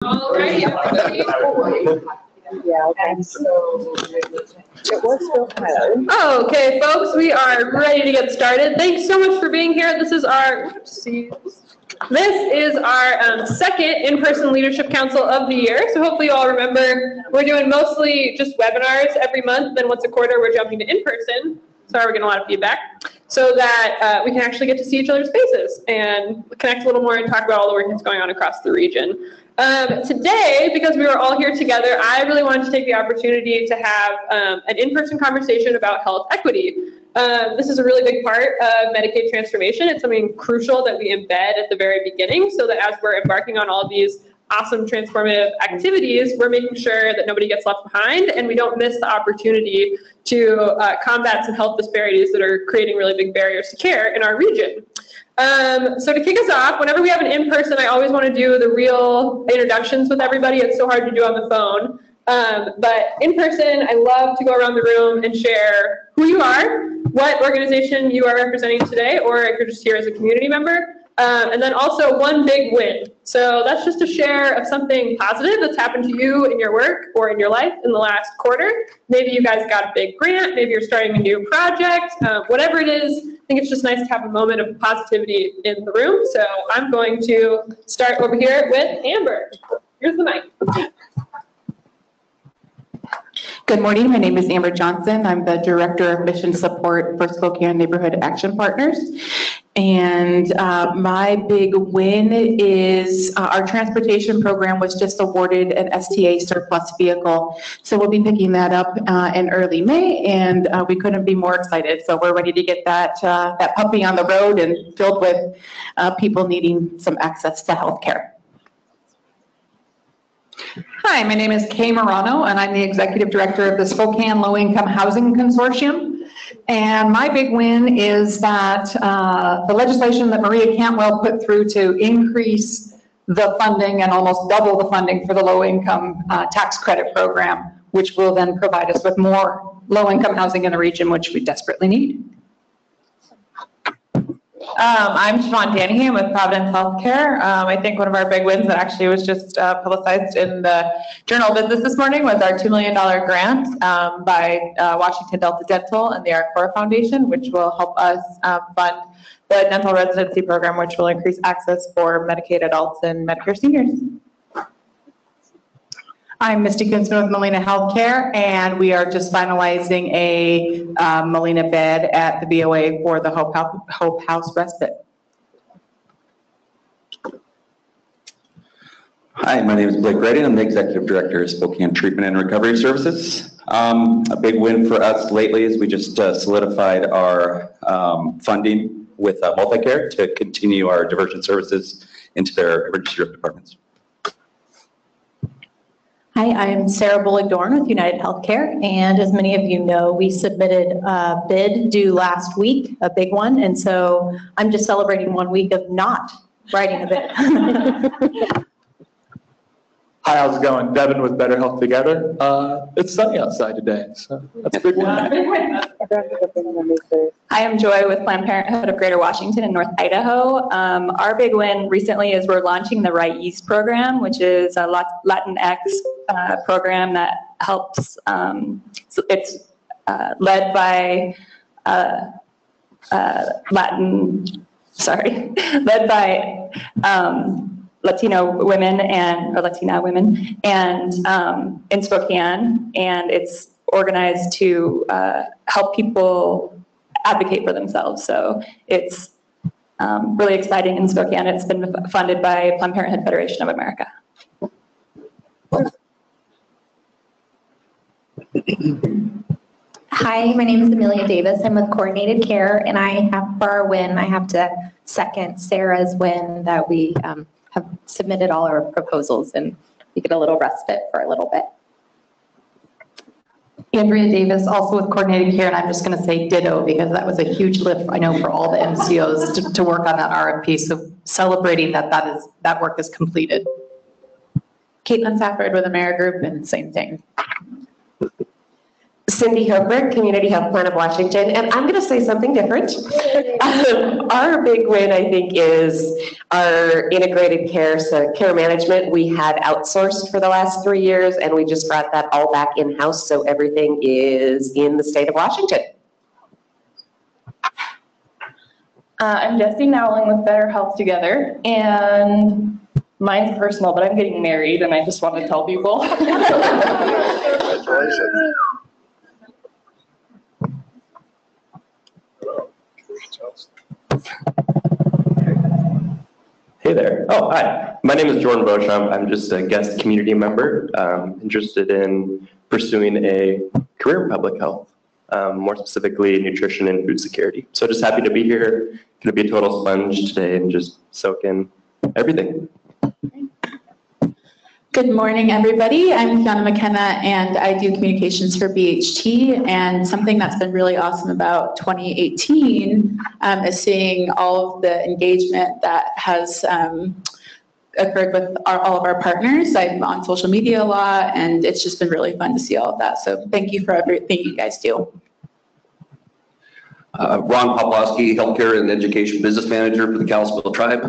Alrighty, yeah, and so it was still pilot. okay, folks, we are ready to get started. Thanks so much for being here. This is our second in-person leadership council of the year. So hopefully you all remember we're doing mostly just webinars every month. Then once a quarter, we're jumping to in-person. Sorry, we're getting a lot of feedback. So that we can actually get to see each other's faces and connect a little more and talk about all the work that's going on across the region. Today, because we were all here together, I really wanted to take the opportunity to have an in-person conversation about health equity. This is a really big part of Medicaid transformation. It's something crucial that we embed at the very beginning so that as we're embarking on all these awesome transformative activities, we're making sure that nobody gets left behind and we don't miss the opportunity to combat some health disparities that are creating really big barriers to care in our region. So to kick us off, whenever we have an in-person, I always want to do the real introductions with everybody. It's so hard to do on the phone. But in person, I love to go around the room and share who you are, what organization you are representing today, or if you're just here as a community member. And then also one big win. So that's just a share of something positive that's happened to you in your work or in your life in the last quarter. Maybe you guys got a big grant, maybe you're starting a new project, whatever it is. I think it's just nice to have a moment of positivity in the room. So I'm going to start over here with Amber. Here's the mic. Good morning, my name is Amber Johnson. I'm the Director of Mission Support for Spokane Neighborhood Action Partners. And my big win is our transportation program was just awarded an STA surplus vehicle. So we'll be picking that up in early May, and we couldn't be more excited. So we're ready to get that puppy on the road and filled with people needing some access to healthcare. Hi, my name is Kay Morano, and I'm the Executive Director of the Spokane Low Income Housing Consortium. And my big win is that the legislation that Maria Cantwell put through to increase the funding and almost double the funding for the low income tax credit program, which will then provide us with more low income housing in the region, which we desperately need. I'm Siobhan Danahy with Providence Healthcare. I think one of our big wins that actually was just publicized in the Journal of Business this morning was our $2 million grant by Washington Delta Dental and the Arcora Foundation, which will help us fund the dental residency program, which will increase access for Medicaid adults and Medicare seniors. I'm Misty Kunzman with Molina Healthcare, and we are just finalizing a Molina bed at the BOA for the Hope House Respite. Hi, my name is Blake Redding. I'm the Executive Director of Spokane Treatment and Recovery Services. A big win for us lately is we just solidified our funding with Multicare to continue our diversion services into their emergency room departments. Hi, I'm Sarah Bullock-Dorn with United Healthcare, and as many of you know, we submitted a bid due last week, a big one, and so I'm just celebrating 1 week of not writing a bid. Hi, how's it going? Devin with Better Health Together. It's sunny outside today, so that's a big one. Hi, I'm Joy with Planned Parenthood of Greater Washington and North Idaho. Our big win recently is we're launching the Right East program, which is a Latinx program that helps, so it's led by Latino women or Latina women and in Spokane, and it's organized to help people advocate for themselves. So it's really exciting in Spokane. It's been funded by Planned Parenthood Federation of America. Hi, my name is Amelia Davis. I'm with Coordinated Care, and for our win, I have to second Sarah's win that we have submitted all our proposals and we get a little respite for a little bit. Andrea Davis, also with Coordinated Care, and I'm just going to say ditto because that was a huge lift, I know, for all the MCOs to work on that RFP. So celebrating that work is completed. Caitlin Safford with Amerigroup, and same thing. Cindy Hochberg, Community Health Plan of Washington, and I'm going to say something different. Our big win, I think, is our integrated care, so care management. We had outsourced for the last 3 years, and we just brought that all back in-house, so everything is in the state of Washington. I'm Jessie Nowling with Better Health Together, and mine's personal, but I'm getting married, and I just want to tell people. Congratulations. Hey there. Oh, hi. My name is Jordan Beauchamp. I'm just a guest community member, interested in pursuing a career in public health, more specifically nutrition and food security. So just happy to be here. Going to be a total sponge today and just soak in everything. Good morning, everybody. I'm Fiona McKenna, and I do communications for BHT. And something that's been really awesome about 2018 is seeing all of the engagement that has occurred with all of our partners. I'm on social media a lot, and it's just been really fun to see all of that. So thank you for everything you guys do. Ron Poplowski, Healthcare and Education Business Manager for the Kalispell Tribe.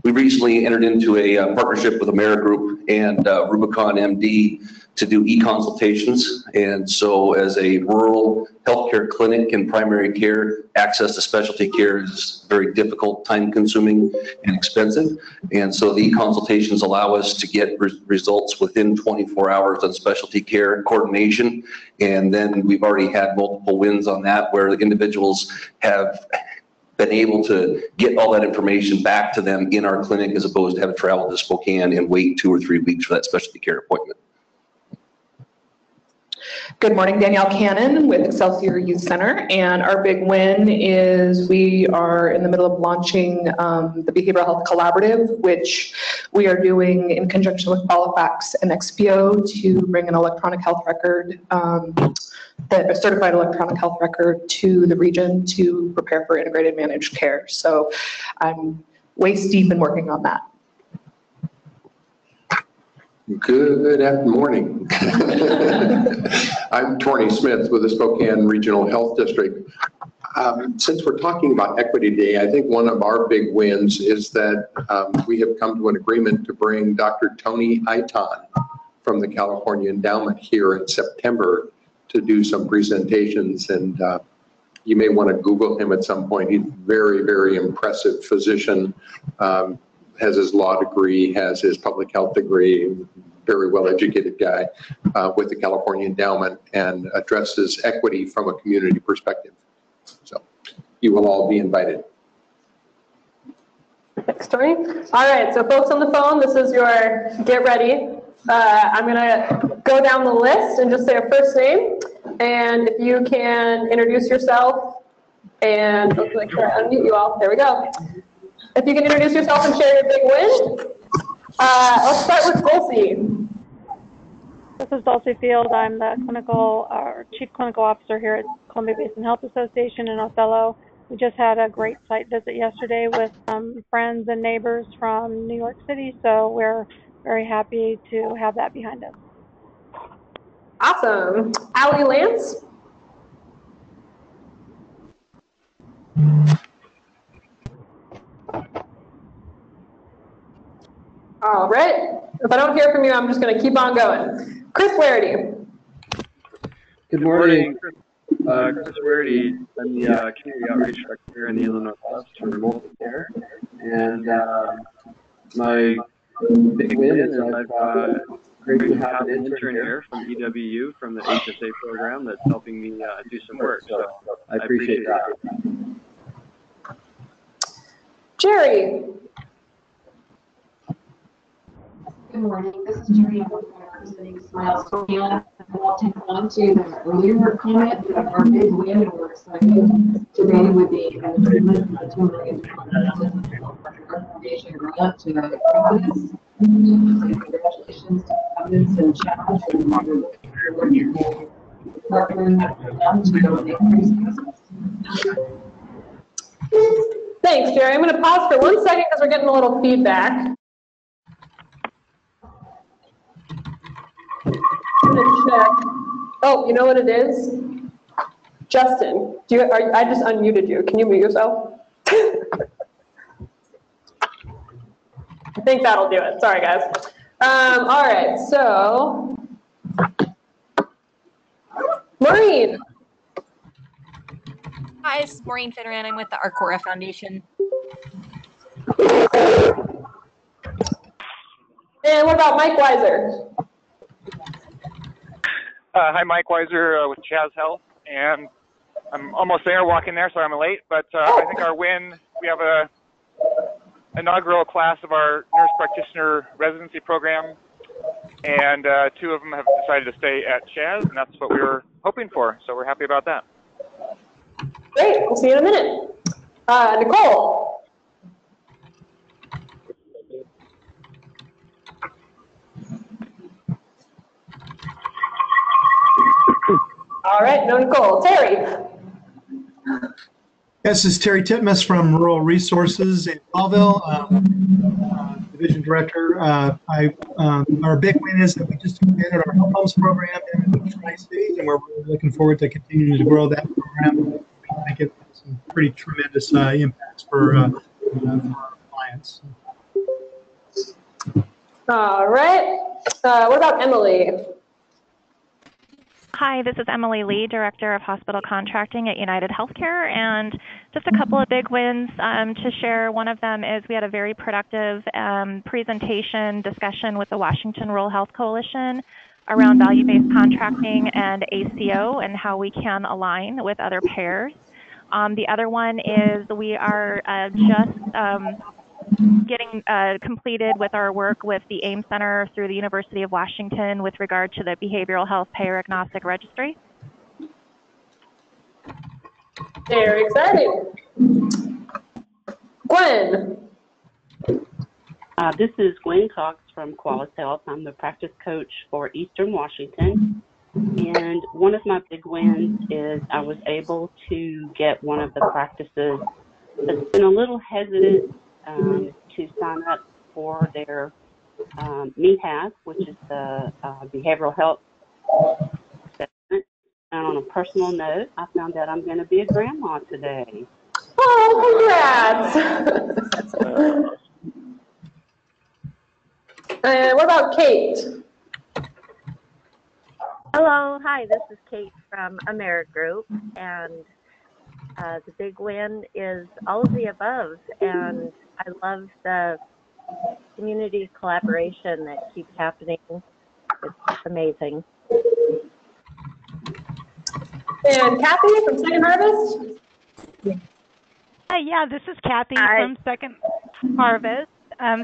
We recently entered into a partnership with AmeriGroup and Rubicon MD to do e-consultations. And so as a rural healthcare clinic and primary care, access to specialty care is very difficult, time consuming and expensive. And so the e-consultations allow us to get results within 24 hours on specialty care coordination. And then we've already had multiple wins on that where the individuals have been able to get all that information back to them in our clinic as opposed to having to travel to Spokane and wait 2 or 3 weeks for that specialty care appointment. Good morning, Danielle Cannon with Excelsior Youth Center, and our big win is we are in the middle of launching the Behavioral Health Collaborative, which we are doing in conjunction with Qualifax and XPO to bring an electronic health record, a certified electronic health record to the region to prepare for integrated managed care. So I'm waist deep in working on that. Good morning. I'm Tony Smith with the Spokane Regional Health District. Since we're talking about Equity Day, I think one of our big wins is that we have come to an agreement to bring Dr. Tony Iton from the California Endowment here in September to do some presentations, and you may want to Google him at some point. He's very, very impressive physician. Has his law degree, has his public health degree, very well-educated guy with the California Endowment, and addresses equity from a community perspective. So you will all be invited. Thanks, Tony. All right, so folks on the phone, this is your get ready. I'm gonna go down the list and just say a first name, and if you can introduce yourself and hopefully unmute you all. There we go. If you can introduce yourself and share your big win. Let's start with Dulcie. This is Dulcie Field. I'm the Chief Clinical Officer here at Columbia Basin Health Association in Othello. We just had a great site visit yesterday with friends and neighbors from New York City, so we're very happy to have that behind us. Awesome. Allie Lance. All right. If I don't hear from you, I'm just going to keep on going. Chris Flaherty. Good morning. Chris Flaherty. I'm the Community Outreach Director here in the Inland Northwest for multi-care. And my big win is I've great to have an intern here from EWU from the HSA program that's helping me do some work. So I appreciate that. Jerry. Good morning. This is Jerry. I'm representing Smile Spokane. I'll take on to the earlier comment of our big win, and we're excited today with the agreement of $2 million recommendation grant to Providence. Congratulations to Providence and Challenge, and we're looking forward to partnering with them to increase business. Thanks, Jerry. I'm going to pause for 1 second because we're getting a little feedback. I'm going to check Oh, you know what it is? Justin, I just unmuted you. Can you mute yourself? I think that'll do it. Sorry, guys. All right, so Maureen. Hi, this is Maureen Finneran. I'm with the Arcora Foundation. And what about Mike Weiser? Hi, Mike Weiser with Chaz Health, and I'm almost there, walking there, so I'm late, but I think our win, we have a inaugural class of our nurse practitioner residency program, and 2 of them have decided to stay at Chaz, and that's what we were hoping for, so we're happy about that. Great, we'll see you in a minute. Nicole. All right, no Nicole. Terry. This is Terry Titmus from Rural Resources in Belleville, Division Director. Our big win is that we just expanded our Health Homes program in the Tri-Cities, and we're really looking forward to continuing to grow that program. I think it has some pretty tremendous impacts for our clients. All right. What about Emily? Hi, this is Emily Lee, Director of Hospital Contracting at United Healthcare, and just a couple of big wins to share. One of them is we had a very productive presentation discussion with the Washington Rural Health Coalition around value-based contracting and ACO and how we can align with other payers. The other one is we are just getting completed with our work with the AIM Center through the University of Washington with regard to the Behavioral Health Payer Agnostic Registry. Very exciting. Gwen. This is Gwen Cox from Qualis Health. I'm the practice coach for Eastern Washington. And one of my big wins is I was able to get one of the practices that's been a little hesitant to sign up for their MEHAS, which is the behavioral health assessment. And on a personal note, I found out I'm going to be a grandma today. Oh, congrats! And what about Kate? Hello, hi, this is Kate from AmeriGroup, and the big win is all of the above, and I love the community collaboration that keeps happening. It's amazing. And Kathy from Second Harvest? Hi, yeah, this is Kathy from Second Harvest.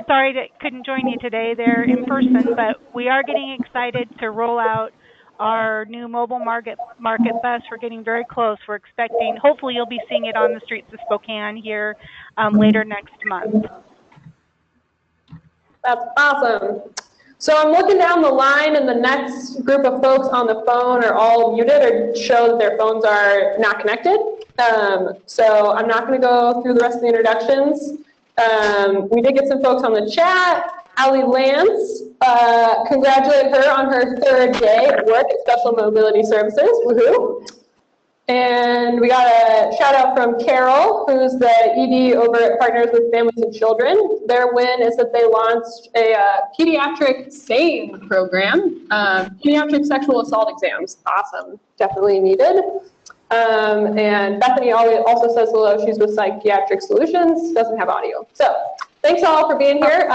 Sorry that couldn't join you today there in person, but we are getting excited to roll out our new mobile market bus. We're getting very close. We're expecting, hopefully you'll be seeing it on the streets of Spokane here later next month. That's awesome. So I'm looking down the line, and the next group of folks on the phone are all muted or show that their phones are not connected. So I'm not going to go through the rest of the introductions. We did get some folks on the chat. Allie Lance, congratulate her on her 3rd day at work at Special Mobility Services. Woohoo! And we got a shout out from Carol, who's the ED over at Partners with Families and Children. Their win is that they launched a pediatric SANE program, pediatric sexual assault exams. Awesome, definitely needed. And Bethany also says hello. She's with Psychiatric Solutions, doesn't have audio. So thanks all for being here.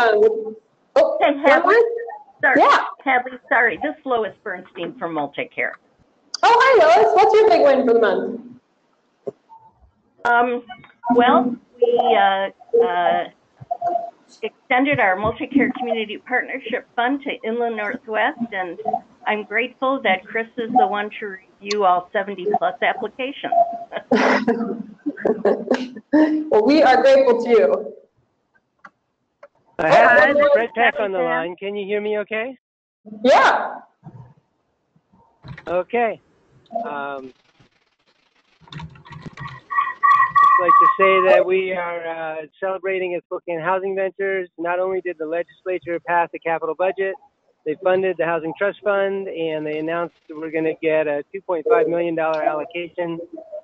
Hey, Hadley. Sorry. Yeah. Hadley, sorry. This is Lois Bernstein from Multicare. Oh, hi, Lois. What's your big win for the month? Well, we extended our Multicare Community Partnership Fund to Inland Northwest, and I'm grateful that Chris is the one to review all 70-plus applications. Well, we are grateful to you. I have Brett Peck on the line. Can you hear me okay? Yeah. Okay. I'd like to say that we are celebrating at Spokane Housing Ventures. Not only did the legislature pass a capital budget, They funded the Housing Trust Fund, and they announced that we're going to get a $2.5 million allocation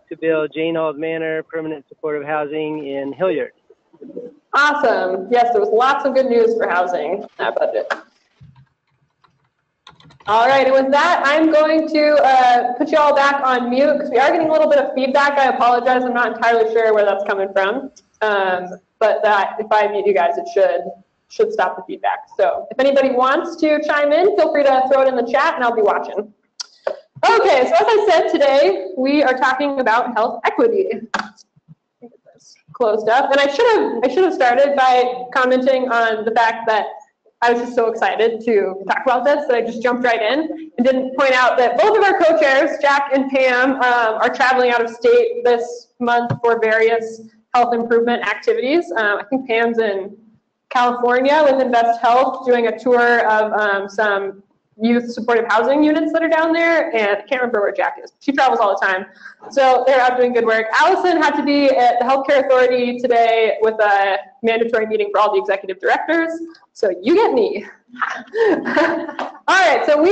to build Jane Auld Manor permanent supportive housing in Hilliard. Awesome. Yes, there was lots of good news for housing in that budget. All right, and with that, I'm going to put you all back on mute because we are getting a little bit of feedback. I apologize. I'm not entirely sure where that's coming from, but that if I mute you guys, it should stop the feedback. So if anybody wants to chime in, feel free to throw it in the chat, and I'll be watching. Okay, so as I said, today we are talking about health equity. Closed up, and I should have started by commenting on the fact that I was just so excited to talk about this that I just jumped right in and didn't point out that both of our co-chairs, Jack and Pam, are traveling out of state this month for various health improvement activities. I think Pam's in California with Invest Health doing a tour of some youth supportive housing units that are down there, and I can't remember where Jack is. She travels all the time. So they're out doing good work. Allison had to be at the Healthcare Authority today with a mandatory meeting for all the executive directors. So you get me. All right, so we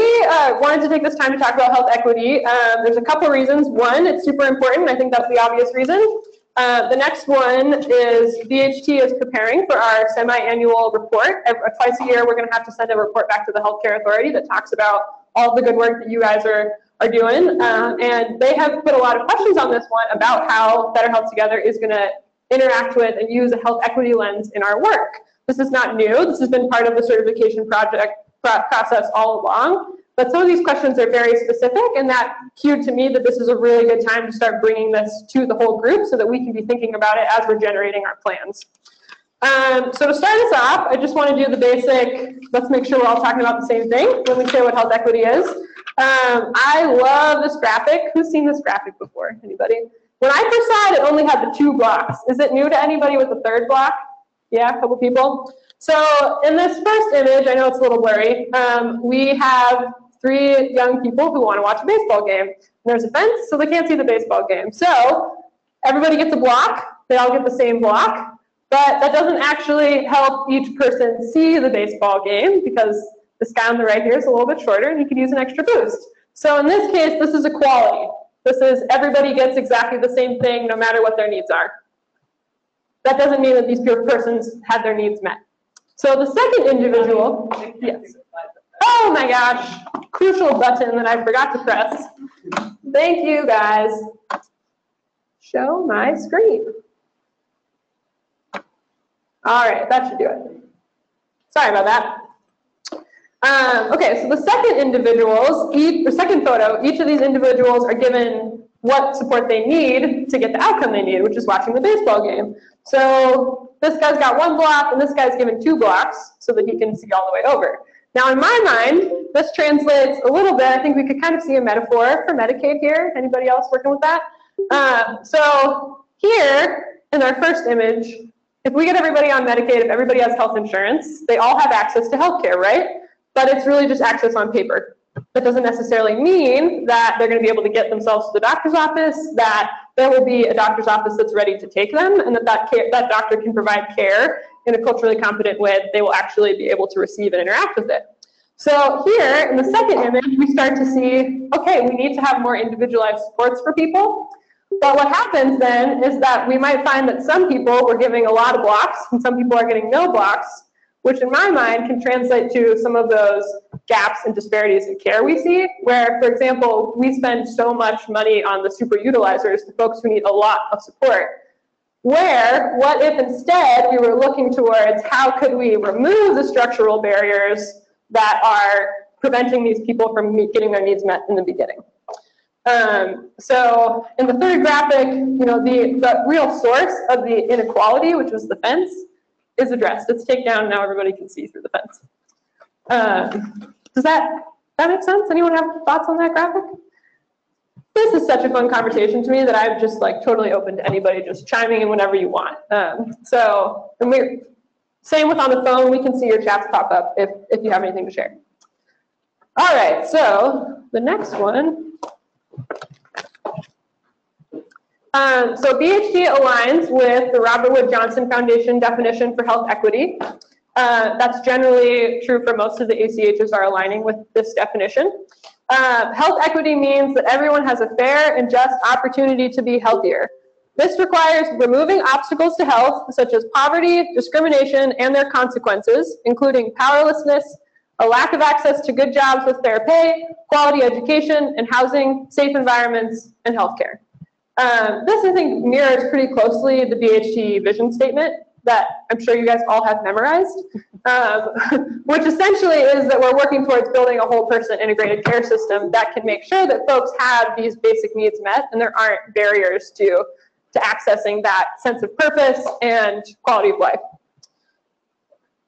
wanted to take this time to talk about health equity. There's a couple reasons. One, it's super important. I think that's the obvious reason. The next one is BHT is preparing for our semi-annual report. Twice a year, we're going to have to send a report back to the Healthcare Authority that talks about all the good work that you guys are doing. And they have put a lot of questions on this one about how Better Health Together is going to interact with and use a health equity lens in our work. This is not new. This has been part of the certification process all along. But some of these questions are very specific, and that cued to me that this is a really good time to start bringing this to the whole group so that we can be thinking about it as we're generating our plans. So to start us off, I just want to do the basic, let's make sure we're all talking about the same thing when we say what health equity is. I love this graphic. Who's seen this graphic before? Anybody? When I first saw it, it only had the 2 blocks. Is it new to anybody with the 3rd block? Yeah, a couple people. So in this first image, I know it's a little blurry, we have 3 young people who want to watch a baseball game. And there's a fence, so they can't see the baseball game. So everybody gets a block. They all get the same block. But that doesn't actually help each person see the baseball game because this guy on the right here is a little bit shorter and he could use an extra boost. So in this case, this is equality. This is everybody gets exactly the same thing no matter what their needs are. That doesn't mean that these persons had their needs met. So the second individual, yes. Oh my gosh, crucial button that I forgot to press. Thank you guys. Show my screen. All right, that should do it. Sorry about that. Okay, so the second individuals, second photo, each of these individuals are given what support they need to get the outcome they need, which is watching the baseball game. So this guy's got 1 block and this guy's given 2 blocks so that he can see all the way over. Now in my mind, this translates a little bit. I think we could kind of see a metaphor for Medicaid here. Anybody else working with that? So here in our first image, if we get everybody on Medicaid, if everybody has health insurance, they all have access to healthcare, right? But it's really just access on paper. That doesn't necessarily mean that they're going to be able to get themselves to the doctor's office, that there will be a doctor's office that's ready to take them, and that doctor can provide care in a culturally competent way that they will actually be able to receive and interact with it. So here, in the second image, we start to see, okay, we need to have more individualized supports for people. But what happens then is that we might find that some people we're giving a lot of blocks, and some people are getting no blocks, which in my mind can translate to some of those gaps and disparities in care we see, where, for example, we spend so much money on the super utilizers, the folks who need a lot of support, where what if instead we were looking towards how could we remove the structural barriers that are preventing these people from getting their needs met in the beginning. So in the third graphic, the real source of the inequality, which was the fence, is addressed. It's taken down, now everybody can see through the fence. Does that make sense? Anyone have thoughts on that graphic? This is such a fun conversation to me that I'm just like totally open to anybody just chiming in whenever you want. Same with on the phone, we can see your chats pop up if you have anything to share. All right, so the next one. So BHD aligns with the Robert Wood Johnson Foundation definition for health equity. That's generally true for most of the ACHs are aligning with this definition. Health equity means that everyone has a fair and just opportunity to be healthier. This requires removing obstacles to health, such as poverty, discrimination, and their consequences, including powerlessness, a lack of access to good jobs with fair pay, quality education and housing, safe environments, and healthcare. This, I think, mirrors pretty closely the BHT vision statement that I'm sure you guys all have memorized, which essentially is that we're working towards building a whole person integrated care system that can make sure that folks have these basic needs met and there aren't barriers to accessing that sense of purpose and quality of life.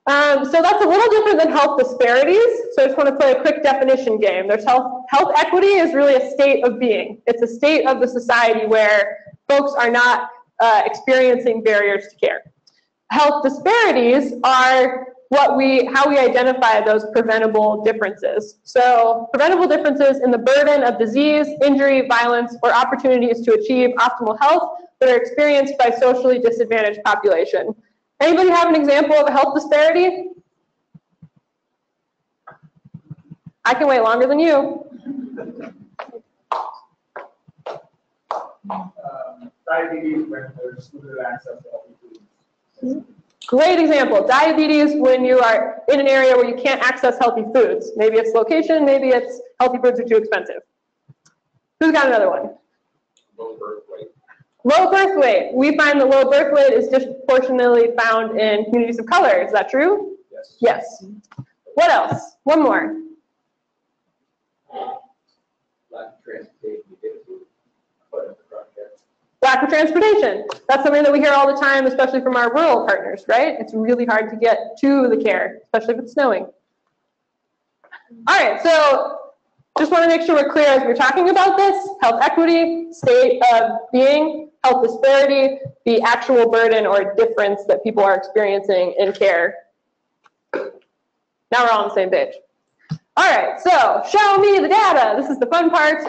So that's a little different than health disparities. So I just want to play a quick definition game. There's health equity is really a state of being. It's a state of the society where folks are not experiencing barriers to care. Health disparities are how we identify those preventable differences. So preventable differences in the burden of disease, injury, violence, or opportunities to achieve optimal health that are experienced by socially disadvantaged population. Anybody have an example of a health disparity? I can wait longer than you. Diabetes when there's limited access to healthy foods. Great example. Diabetes when you are in an area where you can't access healthy foods. Maybe it's location, maybe it's healthy foods are too expensive. Who's got another one? Low birth weight. Low birth weight. We find that low birth weight is disproportionately found in communities of color. Is that true? Yes. Yes. What else? One more. Lack of transportation to get to the project. Lack of transportation. That's something that we hear all the time, especially from our rural partners, right? It's really hard to get to the care, especially if it's snowing. All right, so just want to make sure we're clear as we're talking about this. Health equity, state of being, health disparity, the actual burden or difference that people are experiencing in care. Now we're all on the same page. All right, so show me the data. This is the fun part.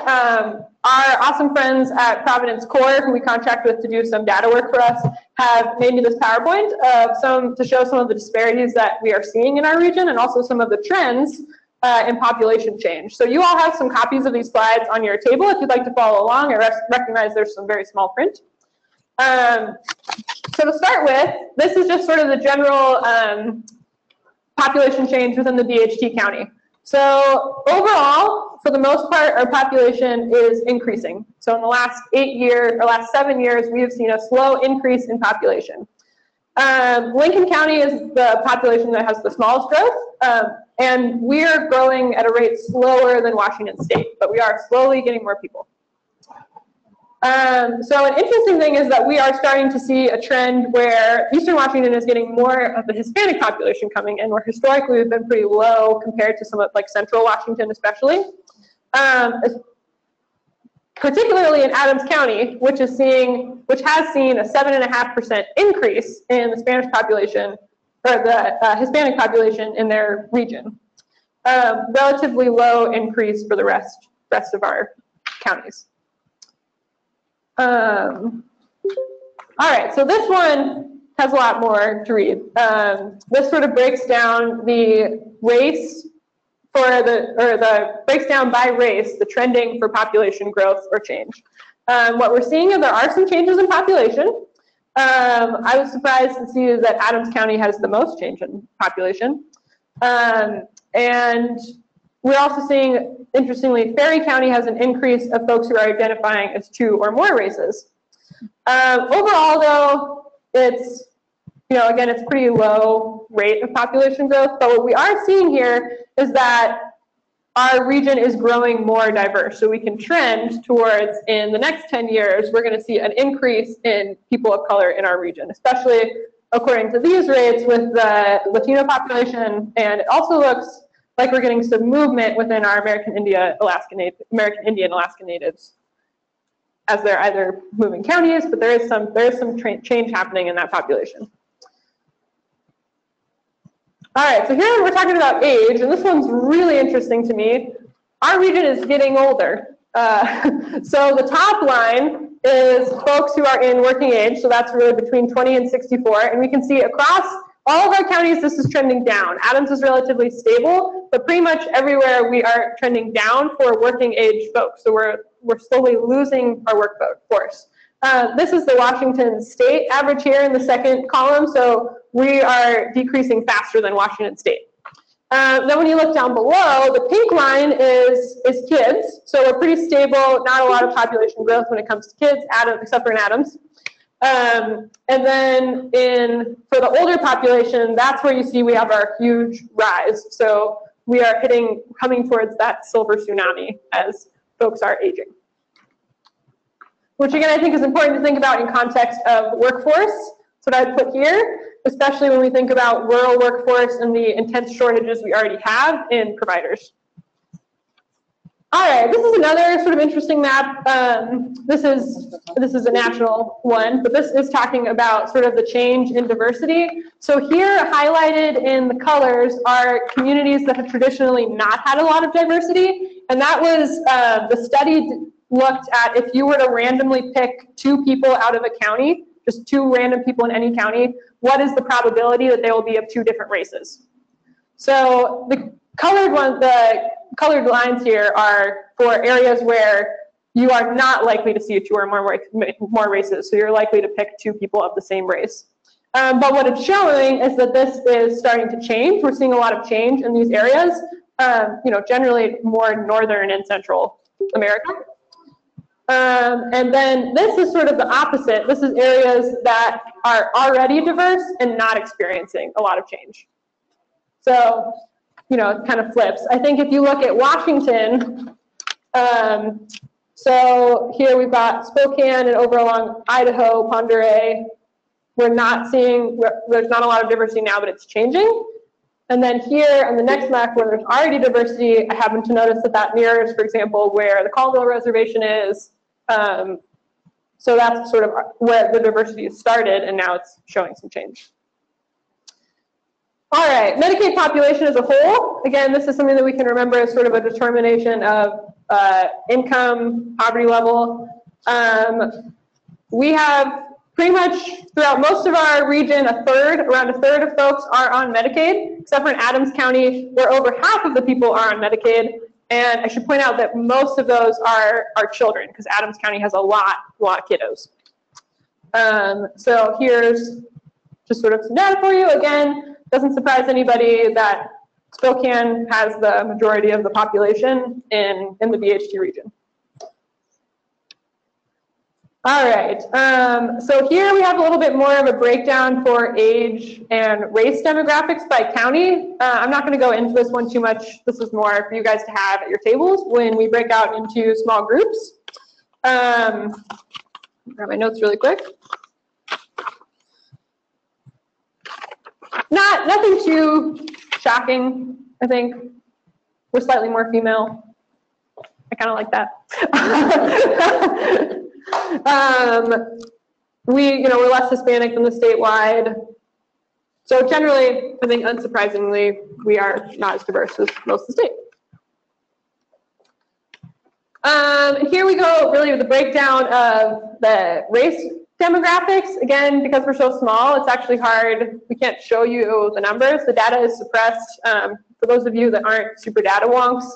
Our awesome friends at Providence Core, who we contract with to do some data work for us, have made me this PowerPoint to show some of the disparities that we are seeing in our region and also some of the trends in population change. So you all have some copies of these slides on your table if you'd like to follow along. I recognize there's some very small print. So to start with, this is just sort of the general population change within the DHT county. So overall, for the most part, our population is increasing. So in the last 7 years, we have seen a slow increase in population. Lincoln County is the population that has the smallest growth, and we're growing at a rate slower than Washington State, but we are slowly getting more people. So an interesting thing is that we are starting to see a trend where Eastern Washington is getting more of the Hispanic population coming in, where historically we've been pretty low compared to some of like Central Washington especially. Particularly in Adams County, which has seen a 7.5% increase in the Spanish population, or the Hispanic population in their region. Relatively low increase for the rest of our counties. All right, so this one has a lot more to read. This sort of breaks down the race breaks down by race the trending for population growth or change. What we're seeing is there are some changes in population. I was surprised to see that Adams County has the most change in population. And we're also seeing, interestingly, Ferry County has an increase of folks who are identifying as 2 or more races. Overall, though, it's, again, it's pretty low rate of population growth, but what we are seeing here is that our region is growing more diverse. So we can trend towards, in the next 10 years, we're going to see an increase in people of color in our region, especially according to these rates with the Latino population, and it also looks like we're getting some movement within our American Indian Alaska Natives, as they're either moving counties, but there is some change happening in that population. All right, so here we're talking about age, and this one's really interesting to me. Our region is getting older. So the top line is folks who are in working age, so that's really between 20 and 64, and we can see across All of our counties, this is trending down. Adams is relatively stable, but pretty much everywhere we are trending down for working age folks. So we're slowly losing our workforce. This is the Washington state average here in the second column. So we are decreasing faster than Washington state. Then when you look down below, the pink line is kids. So we're pretty stable, not a lot of population growth when it comes to kids, except for in Adams. And then for the older population, that's where you see we have our huge rise. So we are coming towards that silver tsunami as folks are aging. Which again, I think is important to think about in context of workforce. That's what I'd put here, especially when we think about rural workforce and the intense shortages we already have in providers. All right, this is another sort of interesting map. This is a national one, but this is talking about sort of the change in diversity. So here, highlighted in the colors, are communities that have traditionally not had a lot of diversity, and that was the study looked at if you were to randomly pick 2 people out of a county, just 2 random people in any county, what is the probability that they will be of 2 different races? So the colored lines here are for areas where you are not likely to see 2 or more races, so you're likely to pick 2 people of the same race. But what it's showing is that this is starting to change. We're seeing a lot of change in these areas, generally more northern and central America. And then this is sort of the opposite. This is areas that are already diverse and not experiencing a lot of change. So, it kind of flips. I think if you look at Washington, so here we've got Spokane and over along Idaho, Ponderay. There's not a lot of diversity now, but it's changing. And then here on the next map where there's already diversity, I happen to notice that mirrors, for example, where the Colville Reservation is. So that's sort of where the diversity started, and now it's showing some change. All right, Medicaid population as a whole. Again, this is something that we can remember as sort of a determination of income, poverty level. We have pretty much throughout most of our region, around a third of folks are on Medicaid, except for in Adams County, where over half of the people are on Medicaid. And I should point out that most of those are children, because Adams County has a lot of kiddos. So here's just sort of some data for you. Again, doesn't surprise anybody that Spokane has the majority of the population in the BHT region. All right, so here we have a little bit more of a breakdown for age and race demographics by county. I'm not gonna go into this one too much. This is more for you guys to have at your tables when we break out into small groups. Grab my notes really quick. Nothing too shocking, I think. We're slightly more female. I kind of like that. We're less Hispanic than the statewide. So generally, I think unsurprisingly, we are not as diverse as most of the state. Here we go really with the breakdown of the race demographics. Again, because we're so small, it's actually hard. We can't show you the numbers. The data is suppressed. For those of you that aren't super data wonks,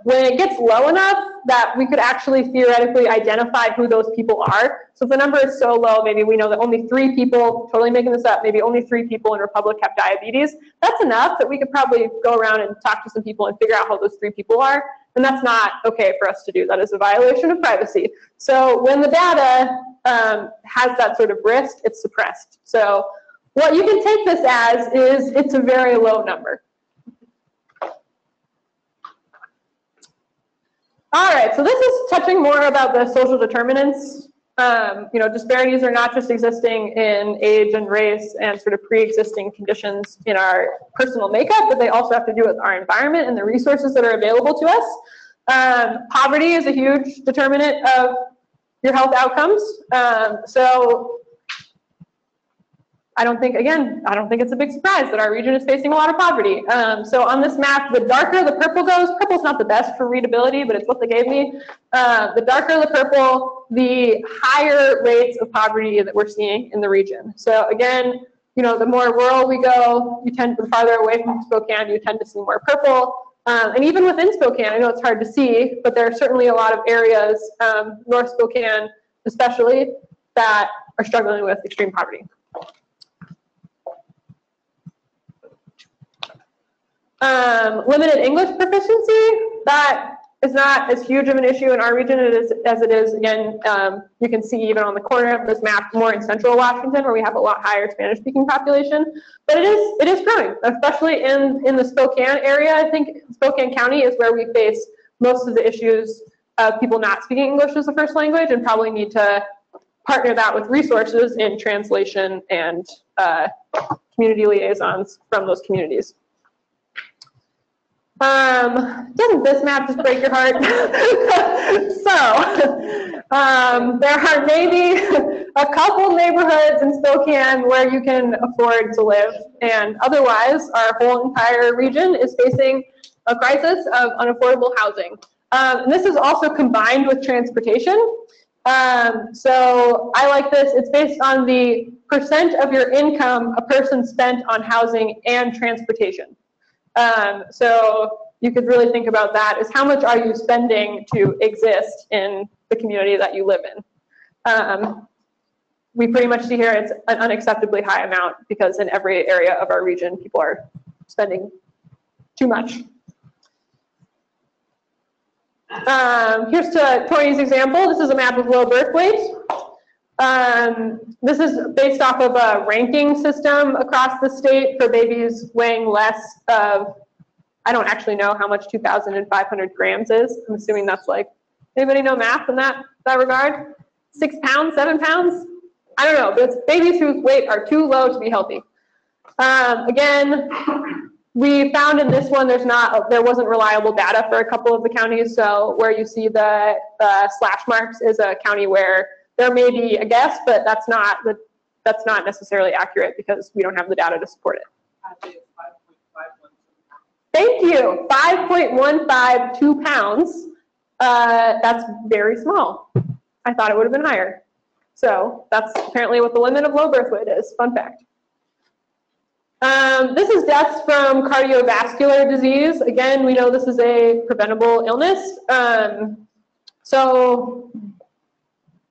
when it gets low enough that we could actually theoretically identify who those people are. So if the number is so low, maybe we know that only 3 people, totally making this up, maybe only 3 people in Republic have diabetes. That's enough that we could probably go around and talk to some people and figure out how those 3 people are. And that's not okay for us to do. That is a violation of privacy. So when the data has that sort of risk, it's suppressed. So what you can take this as is it's a very low number. All right, so this is touching more about the social determinants. Disparities are not just existing in age and race and sort of pre-existing conditions in our personal makeup, but they also have to do with our environment and the resources that are available to us. Poverty is a huge determinant of your health outcomes. So I don't think it's a big surprise that our region is facing a lot of poverty. So on this map, the darker the purple goes, purple's not the best for readability, but it's what they gave me. The darker the purple, the higher rates of poverty that we're seeing in the region. So again, you know, the more rural we go, the farther away from Spokane, you tend to see more purple. And even within Spokane, I know it's hard to see, but there are certainly a lot of areas, North Spokane especially, that are struggling with extreme poverty. Limited English proficiency, that is not as huge of an issue in our region as it is, again, you can see even on the corner of this map, more in central Washington, where we have a lot higher Spanish-speaking population. But it is growing, especially in the Spokane area. I think Spokane County is where we face most of the issues of people not speaking English as a first language, and probably need to partner that with resources in translation and community liaisons from those communities. Doesn't this map just break your heart? So, there are maybe a couple neighborhoods in Spokane where you can afford to live, and otherwise our whole entire region is facing a crisis of unaffordable housing. And this is also combined with transportation. So I like this. It's based on the percent of your income a person spent on housing and transportation. So you could really think about that as how much are you spending to exist in the community that you live in. We pretty much see here it's an unacceptably high amount because in every area of our region, people are spending too much. Here's Tori's example. This is a map of low birth weight. This is based off of a ranking system across the state for babies weighing less of, I don't actually know how much 2,500 grams is. I'm assuming that's like, anybody know math in that regard? 6 pounds, 7 pounds? I don't know, but it's babies whose weight are too low to be healthy. Again, we found in this one there wasn't reliable data for a couple of the counties. So where you see the slash marks is a county where there may be a guess, but that's not necessarily accurate because we don't have the data to support it. Thank you. 5.152 pounds. That's very small. I thought it would have been higher. So that's apparently what the limit of low birth weight is. Fun fact. This is deaths from cardiovascular disease. Again, we know this is a preventable illness. So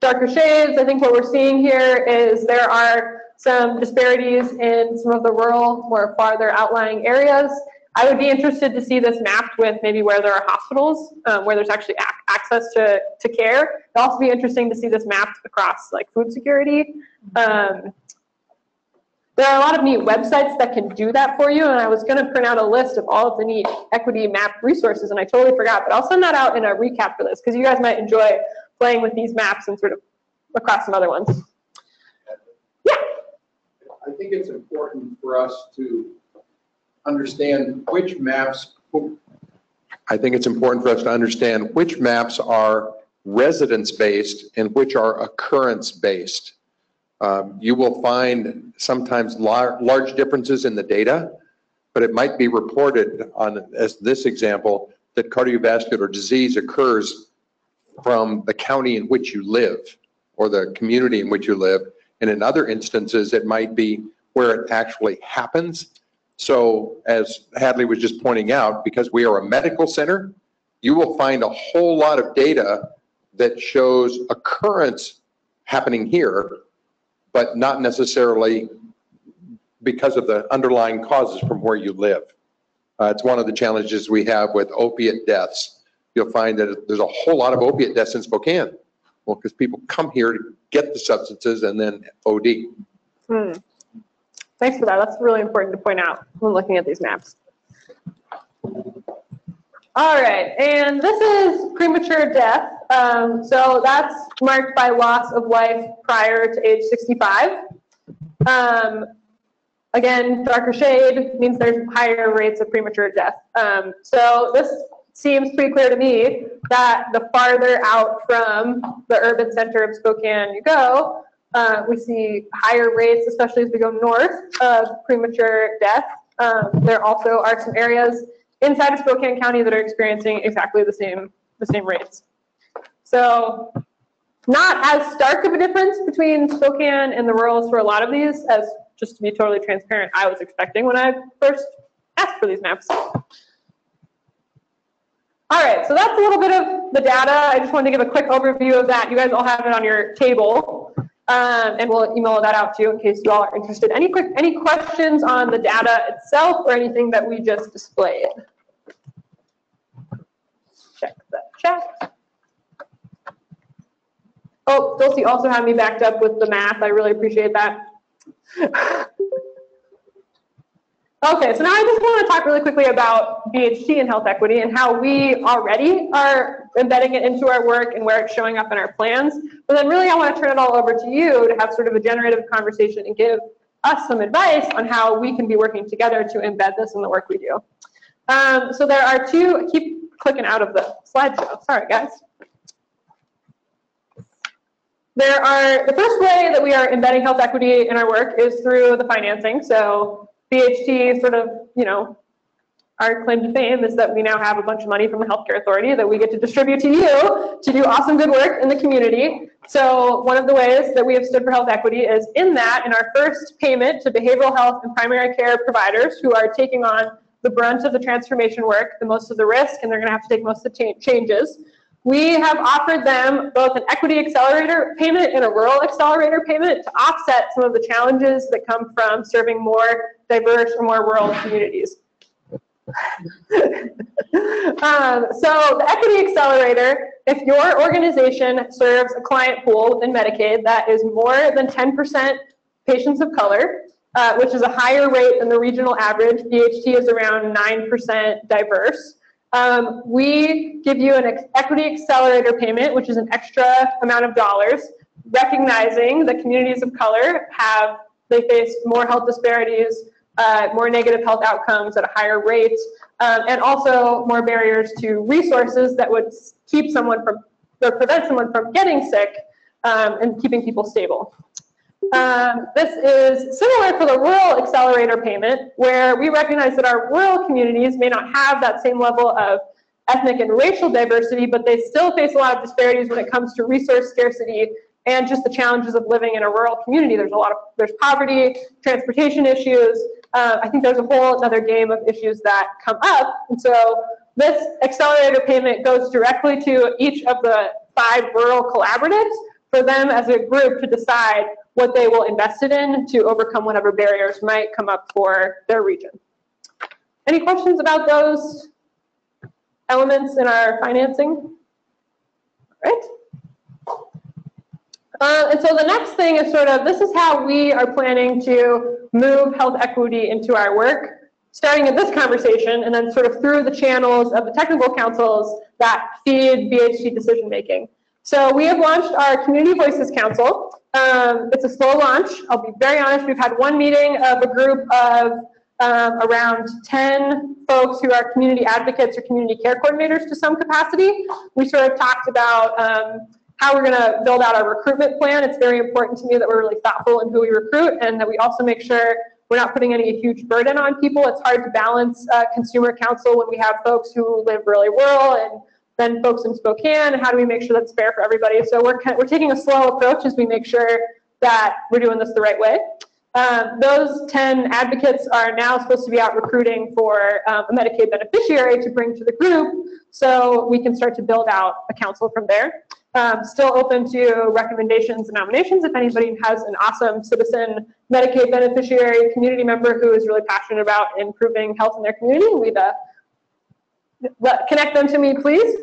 darker shades, I think what we're seeing here is there are some disparities in some of the rural, more farther outlying areas. I would be interested to see this mapped with maybe where there are hospitals, where there's actually access to care. It'd also be interesting to see this mapped across like food security. There are a lot of neat websites that can do that for you, and I was going to print out a list of all of the neat equity map resources, and I totally forgot, but I'll send that out in a recap for this, because you guys might enjoy playing with these maps and sort of across some other ones. Yeah? I think it's important for us to understand which maps, are residence-based and which are occurrence-based. You will find sometimes large differences in the data, but it might be reported on, as this example, that cardiovascular disease occurs from the county in which you live or the community in which you live. And in other instances, it might be where it actually happens. So as Hadley was just pointing out, because we are a medical center, you will find a whole lot of data that shows occurrence happening here, but not necessarily because of the underlying causes from where you live. It's one of the challenges we have with opiate deaths. You'll find that there's a whole lot of opiate deaths in Spokane. Well, because people come here to get the substances and then OD. Thanks for that. That's really important to point out when looking at these maps. All right, and this is premature death. So that's marked by loss of life prior to age 65. Again, darker shade means there's higher rates of premature death. So this seems pretty clear to me that the farther out from the urban center of Spokane you go, we see higher rates, especially as we go north, of premature death. There also are some areas inside of Spokane County that are experiencing exactly the same rates. So not as stark of a difference between Spokane and the rurals for a lot of these as just to be totally transparent, I was expecting when I first asked for these maps. All right, so that's a little bit of the data. I just wanted to give a quick overview of that. You guys all have it on your table, and we'll email that out to you in case you all are interested. Any questions on the data itself or anything that we just displayed? Check that chat. Oh, Dulcie also had me backed up with the math. I really appreciate that. Okay, so now I just want to talk really quickly about BHT and health equity and how we already are embedding it into our work and where it's showing up in our plans. But then really I want to turn it all over to you to have sort of a generative conversation and give us some advice on how we can be working together to embed this in the work we do. So there are two, I keep clicking out of the slideshow, sorry guys. The first way that we are embedding health equity in our work is through the financing. So BHT sort of, our claim to fame is that we now have a bunch of money from the Healthcare Authority that we get to distribute to you to do awesome good work in the community. So one of the ways that we have stood for health equity is in our first payment to behavioral health and primary care providers who are taking on the brunt of the transformation work, the most of the risk, and they're going to have to take most of the changes. We have offered them both an equity accelerator payment and a rural accelerator payment to offset some of the challenges that come from serving more diverse or more rural communities. So the equity accelerator, if your organization serves a client pool within Medicaid that is more than 10% patients of color, which is a higher rate than the regional average, BHT is around 9% diverse, we give you an equity accelerator payment, which is an extra amount of dollars, recognizing that communities of color they face more health disparities, more negative health outcomes at a higher rate, and also more barriers to resources that would keep someone from, or prevent someone from getting sick and keeping people stable. This is similar for the rural accelerator payment, where we recognize that our rural communities may not have that same level of ethnic and racial diversity, but they still face a lot of disparities when it comes to resource scarcity and just the challenges of living in a rural community. There's poverty, transportation issues. I think there's a whole other game of issues that come up. And so this accelerator payment goes directly to each of the 5 rural collaboratives for them as a group to decide what they will invest it in to overcome whatever barriers might come up for their region. Any questions about those elements in our financing? All right. And so the next thing is this is how we are planning to move health equity into our work, starting in this conversation and then through the channels of the technical councils that feed BHT decision making. So we have launched our Community Voices Council. It's a slow launch. I'll be very honest, we've had one meeting of a group of around 10 folks who are community advocates or community care coordinators to some capacity. We talked about how we're going to build out our recruitment plan. It's very important to me that we're really thoughtful in who we recruit and that we also make sure we're not putting any huge burden on people. It's hard to balance consumer council when we have folks who live really rural and then folks in Spokane, and how do we make sure that's fair for everybody? So we're taking a slow approach as we make sure that we're doing this the right way. Those 10 advocates are now supposed to be out recruiting for a Medicaid beneficiary to bring to the group so we can start to build out a council from there. Still open to recommendations and nominations if anybody has an awesome citizen Medicaid beneficiary community member who is really passionate about improving health in their community. We'd connect them to me, please.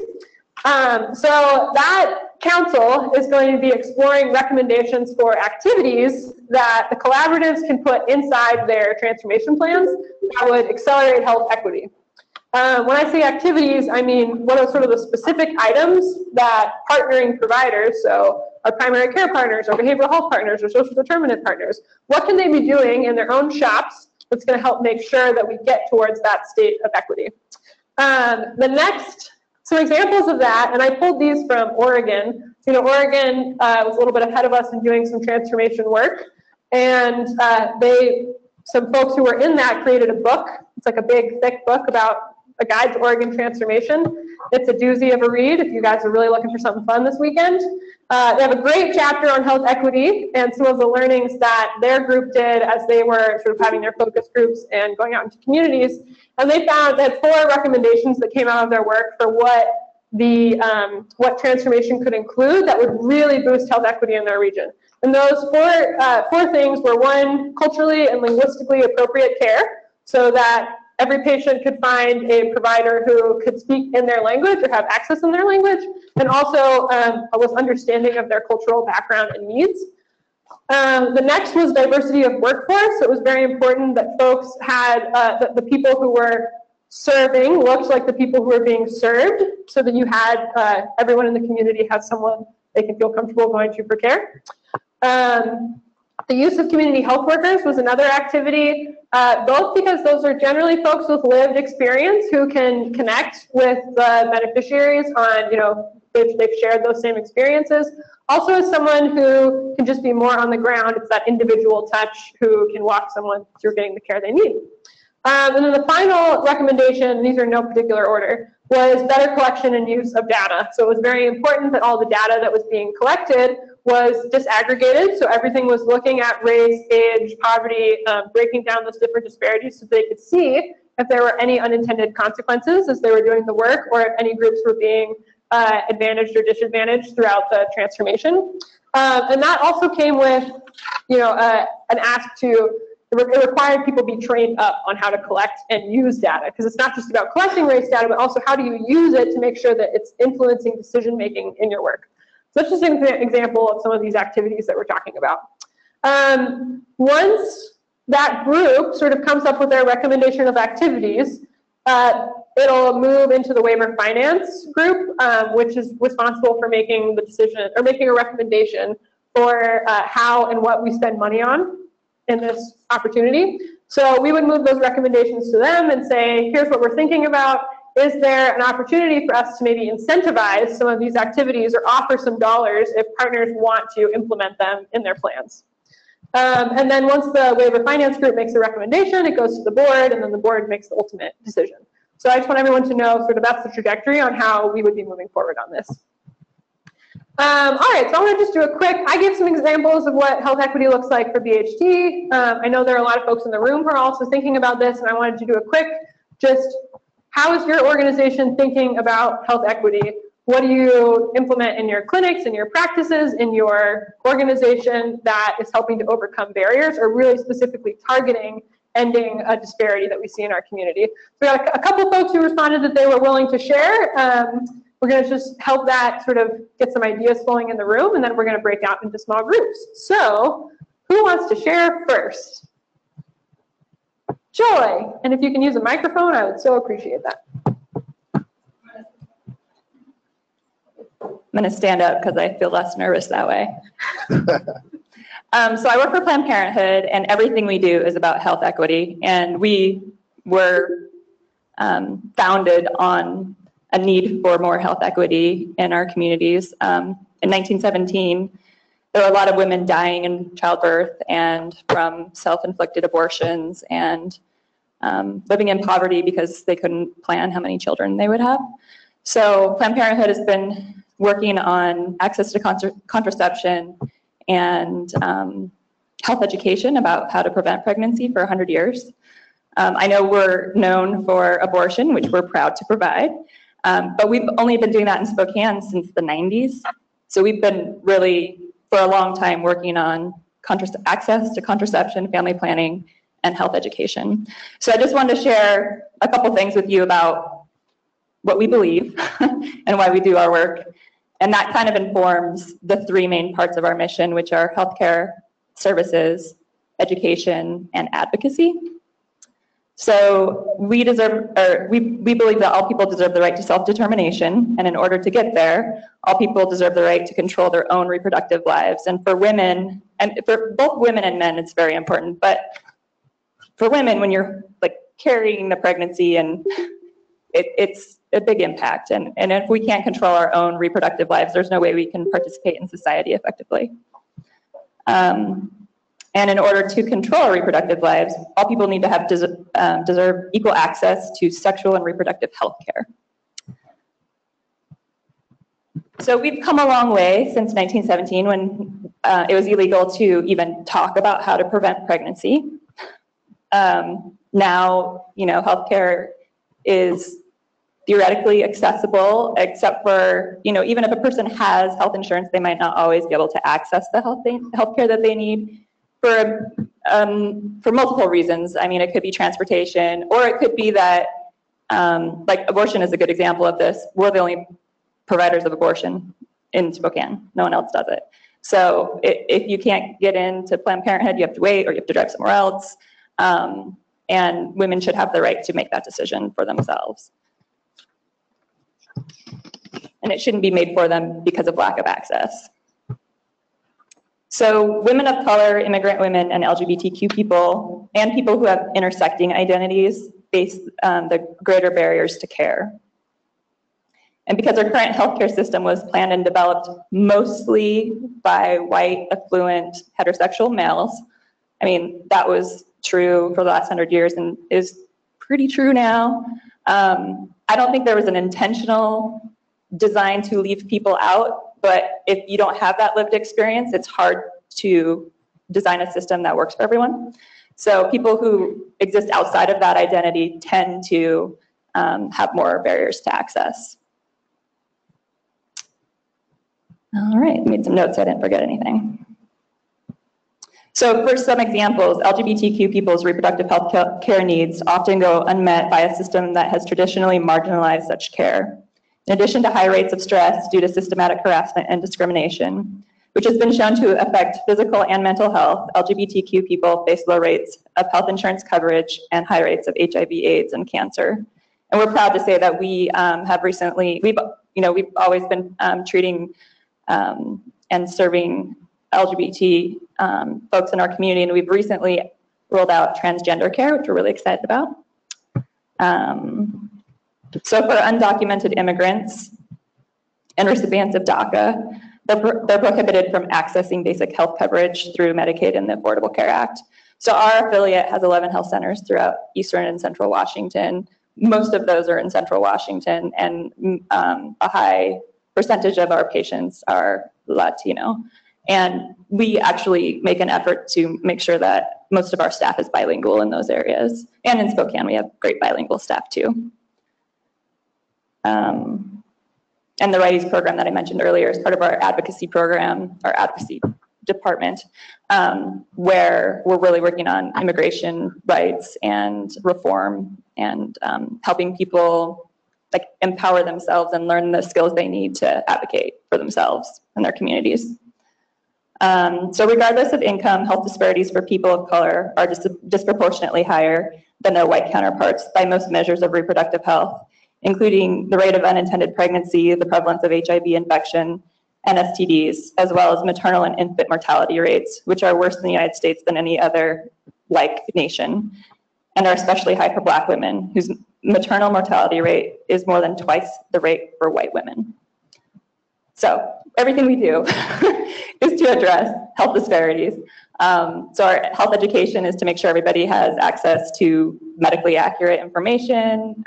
So that council is going to be exploring recommendations for activities that the collaboratives can put inside their transformation plans that would accelerate health equity. When I say activities, I mean what are the specific items that partnering providers, so our primary care partners, our behavioral health partners, or social determinant partners, what can they be doing in their own shops that's going to help make sure that we get towards that state of equity. Some examples of that, and I pulled these from Oregon. Oregon was a little bit ahead of us in doing some transformation work, and some folks who were in that created a book. It's like a big, thick book about A Guide to Oregon Transformation. It's a doozy of a read if you guys are really looking for something fun this weekend. They have a great chapter on health equity and some of the learnings that their group did as they were sort of having their focus groups and going out into communities. And they found that 4 recommendations that came out of their work for what transformation could include that would really boost health equity in their region. And those four things were: 1, culturally and linguistically appropriate care, so that every patient could find a provider who could speak in their language or have access in their language, and also was understanding of their cultural background and needs. The next was diversity of workforce. It was very important that folks had, that the people who were serving looked like the people who were being served, so that you had everyone in the community have someone they can feel comfortable going to for care. The use of community health workers was another activity, both because those are generally folks with lived experience who can connect with the beneficiaries on, they've shared those same experiences. Also, as someone who can just be more on the ground, it's that individual touch who can walk someone through getting the care they need. And then the final recommendation, these are in no particular order, was better collection and use of data. So it was very important that all the data that was being collected was disaggregated. So everything was looking at race, age, poverty, breaking down those different disparities so they could see if there were any unintended consequences as they were doing the work, or if any groups were being advantaged or disadvantaged throughout the transformation. And that also came with, an ask to, it required people be trained up on how to collect and use data, because it's not just about collecting race data, but also how do you use it to make sure that it's influencing decision-making in your work. So that's just an example of some of these activities that we're talking about. Once that group sort of comes up with their recommendation of activities, it'll move into the waiver finance group, which is responsible for making the decision or making a recommendation for how and what we spend money on in this opportunity. So we would move those recommendations to them and say, here's what we're thinking about. Is there an opportunity for us to maybe incentivize some of these activities or offer some dollars if partners want to implement them in their plans? And then once the waiver finance group makes a recommendation, it goes to the board, and then the board makes the ultimate decision. So I just want everyone to know sort of that's the trajectory on how we would be moving forward on this. All right, so I want to just do a quick, I give some examples of what health equity looks like for BHT. I know there are a lot of folks in the room who are also thinking about this, and I wanted to do a quick, just how is your organization thinking about health equity? What do you implement in your clinics, in your practices, in your organization that is helping to overcome barriers, or really specifically targeting ending a disparity that we see in our community? So we got a couple folks who responded that they were willing to share. We're going to just help that sort of get some ideas flowing in the room, and then we're going to break out into small groups. So who wants to share first? Joy, and if you can use a microphone, I would so appreciate that. I'm going to stand up because I feel less nervous that way. So I work for Planned Parenthood, and everything we do is about health equity. And we were founded on a need for more health equity in our communities. In 1917, there were a lot of women dying in childbirth and from self-inflicted abortions and living in poverty because they couldn't plan how many children they would have. So Planned Parenthood has been working on access to contraception and health education about how to prevent pregnancy for 100 years. I know we're known for abortion, which we're proud to provide, but we've only been doing that in Spokane since the 90s. So we've been really, for a long time, working on access to contraception, family planning, and health education. So I just wanted to share a couple things with you about what we believe and why we do our work. And that kind of informs the 3 main parts of our mission, which are healthcare, services, education, and advocacy. So we believe that all people deserve the right to self-determination, and in order to get there, all people deserve the right to control their own reproductive lives. And for women, and for both women and men, it's very important. But for women, when you're like carrying the pregnancy, and it's a big impact. And if we can't control our own reproductive lives, there's no way we can participate in society effectively. And And in order to control reproductive lives, all people need to have deserve equal access to sexual and reproductive health care. So we've come a long way since 1917 when it was illegal to even talk about how to prevent pregnancy. Now, healthcare is theoretically accessible, except for, even if a person has health insurance, they might not always be able to access the healthcare that they need for multiple reasons. I mean, it could be transportation, or it could be that, like abortion is a good example of this. We're the only providers of abortion in Spokane. No one else does it. So if you can't get into Planned Parenthood, you have to wait or you have to drive somewhere else. And women should have the right to make that decision for themselves. And it shouldn't be made for them because of lack of access. So women of color, immigrant women, and LGBTQ people, and people who have intersecting identities face the greater barriers to care. And because our current healthcare system was planned and developed mostly by white, affluent, heterosexual males, I mean, that was true for the last 100 years and is pretty true now. I don't think there was an intentional design to leave people out, but if you don't have that lived experience, it's hard to design a system that works for everyone. So people who exist outside of that identity tend to have more barriers to access. All right, made some notes so I didn't forget anything. So for some examples, LGBTQ people's reproductive health care needs often go unmet by a system that has traditionally marginalized such care. In addition to high rates of stress due to systematic harassment and discrimination, which has been shown to affect physical and mental health, LGBTQ people face low rates of health insurance coverage and high rates of HIV, AIDS, and cancer. And we're proud to say that we have recently, we've always been treating and serving LGBT folks in our community, and we've recently rolled out transgender care, which we're really excited about. So for undocumented immigrants and recipients of DACA, they're prohibited from accessing basic health coverage through Medicaid and the Affordable Care Act. So our affiliate has 11 health centers throughout Eastern and Central Washington. Most of those are in Central Washington, and a high percentage of our patients are Latino. And we actually make an effort to make sure that most of our staff is bilingual in those areas. And in Spokane, we have great bilingual staff too. And the Righties program that I mentioned earlier is part of our advocacy program, our advocacy department, where we're really working on immigration rights and reform and helping people empower themselves and learn the skills they need to advocate for themselves and their communities. So regardless of income, health disparities for people of color are disproportionately higher than their white counterparts by most measures of reproductive health, including the rate of unintended pregnancy, the prevalence of HIV infection, and STDs, as well as maternal and infant mortality rates, which are worse in the United States than any other like nation, and are especially high for Black women, whose maternal mortality rate is more than twice the rate for white women. So everything we do is to address health disparities. So our health education is to make sure everybody has access to medically accurate information.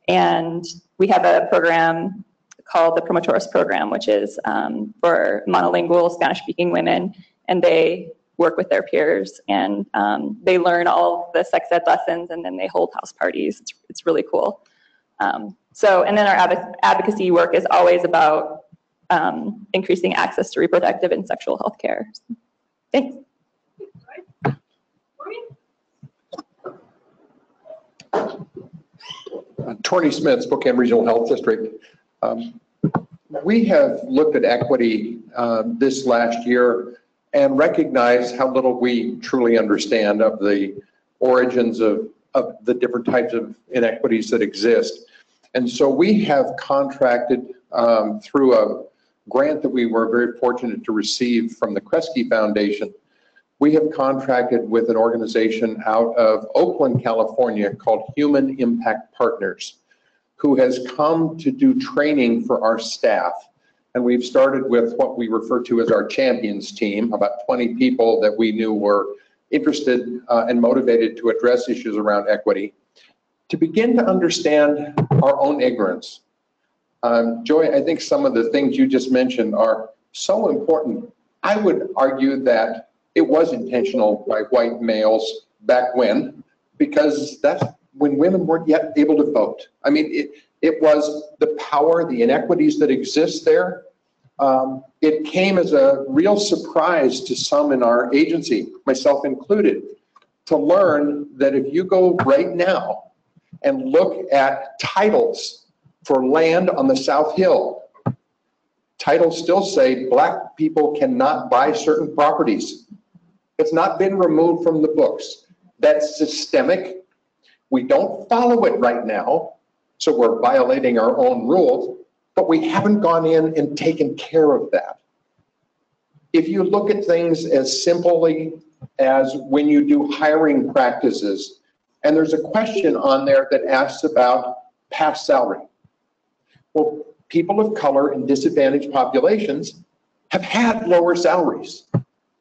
And we have a program called the Promotores Program, which is for monolingual Spanish-speaking women, and they work with their peers, and they learn all of the sex ed lessons, and then they hold house parties. It's really cool. And then our advocacy work is always about increasing access to reproductive and sexual health care. Thanks. Torney Smith, Spokane Regional Health District. We have looked at equity this last year and recognized how little we truly understand of the origins of the different types of inequities that exist. And so we have contracted through a grant that we were very fortunate to receive from the Kresge Foundation. We have contracted with an organization out of Oakland, California called Human Impact Partners, who has come to do training for our staff And we've started with what we refer to as our champions team, about 20 people that we knew were interested and motivated to address issues around equity, to begin to understand our own ignorance. Joy, I think some of the things you just mentioned are so important. I would argue that it was intentional by white males back when, because that's when women weren't yet able to vote. I mean, it was the power, the inequities that exist there. It came as a real surprise to some in our agency, myself included, to learn that if you go right now and look at titles for land on the South Hill, titles still say black people cannot buy certain properties. It's not been removed from the books. That's systemic. We don't follow it right now, so we're violating our own rules, but we haven't gone in and taken care of that. If you look at things as simply as when you do hiring practices, and there's a question on there that asks about past salary. Well, people of color in disadvantaged populations have had lower salaries.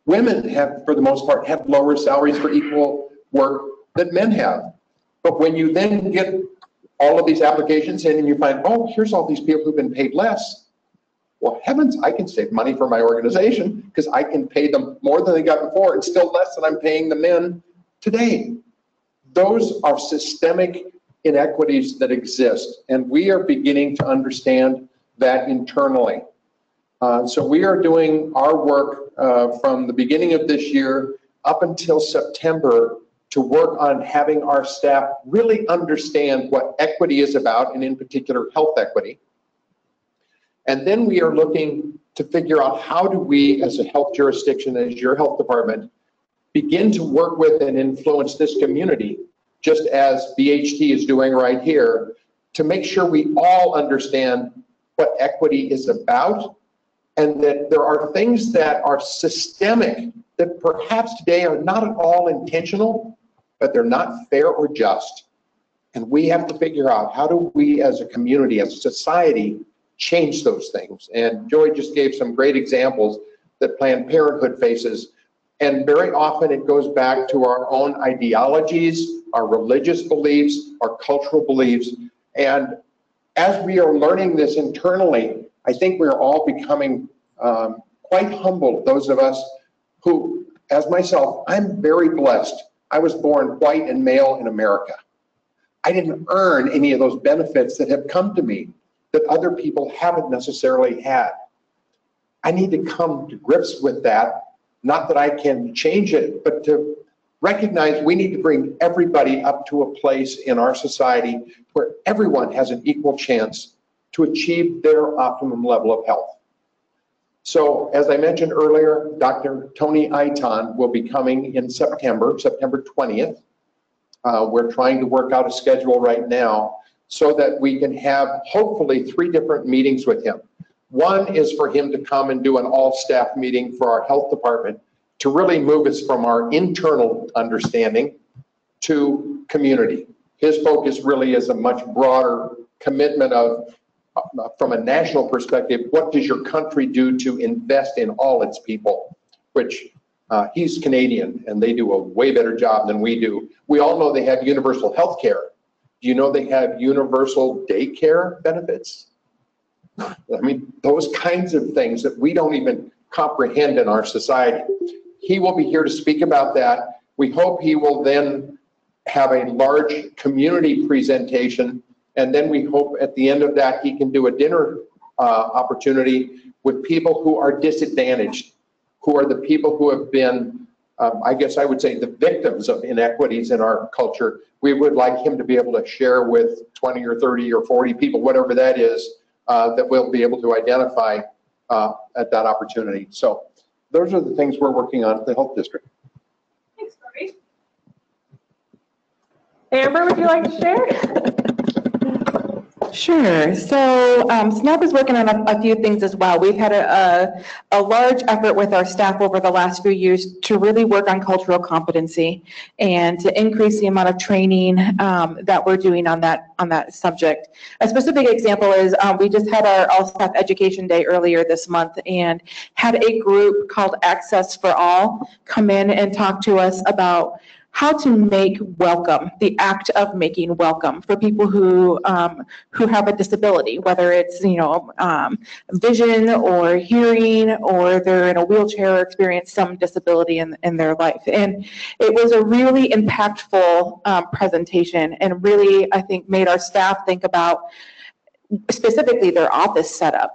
Women have, for the most part, had lower salaries for equal work that men have. But when you then get all of these applications in and you find, oh, here's all these people who've been paid less. Well, heavens, I can save money for my organization because I can pay them more than they got before and still less than I'm paying the men today. Those are systemic inequities that exist, and we are beginning to understand that internally. So we are doing our work from the beginning of this year up until September to work on having our staff really understand what equity is about, and in particular health equity. And then we are looking to figure out how do we as a health jurisdiction, as your health department, begin to work with and influence this community, just as BHT is doing right here, to make sure we all understand what equity is about, and that there are things that are systemic that perhaps today are not at all intentional, but they're not fair or just. And we have to figure out how do we as a community, as a society, change those things. And Joy just gave some great examples that Planned Parenthood faces. And very often it goes back to our own ideologies, our religious beliefs, our cultural beliefs. And as we are learning this internally, I think we're all becoming quite humble, those of us who, as myself, I'm very blessed. I was born white and male in America. I didn't earn any of those benefits that have come to me that other people haven't necessarily had. I need to come to grips with that. Not that I can change it, but to recognize we need to bring everybody up to a place in our society where everyone has an equal chance to achieve their optimum level of health. So as I mentioned earlier, Dr. Tony Aitan will be coming in September 20th. We're trying to work out a schedule right now so that we can have hopefully 3 different meetings with him. One is for him to come and do an all-staff meeting for our health department to really move us from our internal understanding to community. His focus really is a much broader commitment of, from a national perspective, what does your country do to invest in all its people, which he's Canadian and they do a way better job than we do. We all know they have universal health care. Do you know they have universal daycare benefits? I mean, those kinds of things that we don't even comprehend in our society. He will be here to speak about that. We hope he will then have a large community presentation, and then we hope at the end of that he can do a dinner opportunity with people who are disadvantaged, who are the people who have been, I guess I would say, the victims of inequities in our culture. We would like him to be able to share with 20 or 30 or 40 people, whatever that is, that we'll be able to identify at that opportunity. So those are the things we're working on at the Health District. Thanks, Cory. Amber, would you like to share? Sure. So SNAP is working on a few things as well. We've had a large effort with our staff over the last few years to really work on cultural competency and to increase the amount of training that we're doing on that subject. A specific example is we just had our All Staff Education Day earlier this month and had a group called Access for All come in and talk to us about how to make welcome, the act of making welcome for people who have a disability, whether it's vision or hearing, or they're in a wheelchair or experience some disability in their life. And it was a really impactful presentation, and really, I think, made our staff think about specifically their office setup.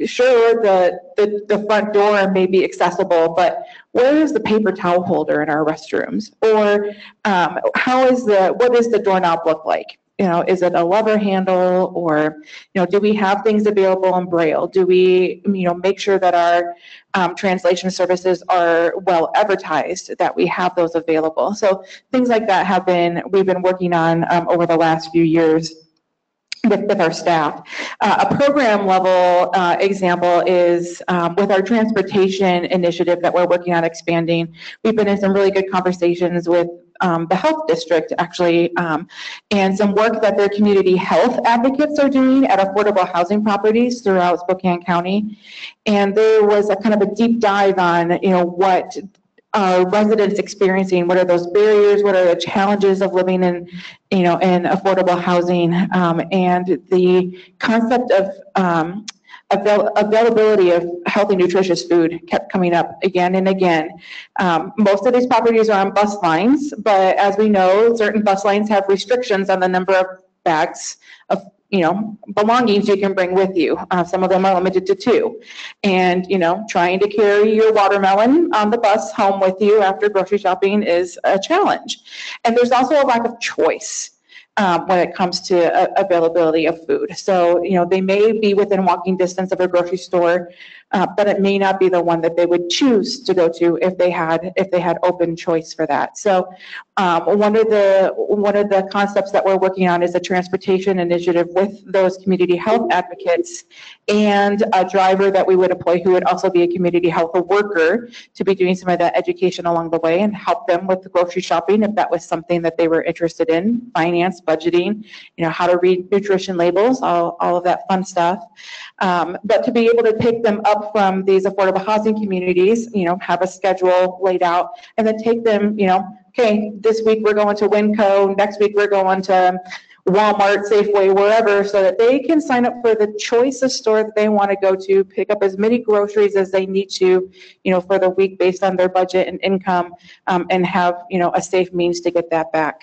Sure, the front door may be accessible, but where is the paper towel holder in our restrooms? Or what does the doorknob look like? Is it a lever handle, or do we have things available in Braille? Do we make sure that our translation services are well advertised, that we have those available? So things like that we've been working on over the last few years with our staff. A program level example is with our transportation initiative that we're working on expanding. We've been in some really good conversations with the health district, actually, and some work that their community health advocates are doing at affordable housing properties throughout Spokane County. And there was a kind of a deep dive on, what residents experiencing, what are those barriers, what are the challenges of living in affordable housing, and the concept of availability of healthy, nutritious food kept coming up again and again. Most of these properties are on bus lines, but as we know, certain bus lines have restrictions on the number of bags of belongings you can bring with you. Some of them are limited to 2. And, trying to carry your watermelon on the bus home with you after grocery shopping is a challenge. And there's also a lack of choice when it comes to availability of food. So, they may be within walking distance of a grocery store, but it may not be the one that they would choose to go to if they had open choice for that. So one of the concepts that we're working on is a transportation initiative with those community health advocates and a driver that we would employ who would also be a community health worker to be doing some of that education along the way and help them with the grocery shopping if that was something that they were interested in, finance, budgeting, how to read nutrition labels, all of that fun stuff. But to be able to pick them up from these affordable housing communities, have a schedule laid out, and then take them, okay, this week we're going to Winco, next week we're going to Walmart, Safeway, wherever, so that they can sign up for the choice of store that they want to go to, pick up as many groceries as they need to, for the week based on their budget and income, and have, a safe means to get that back.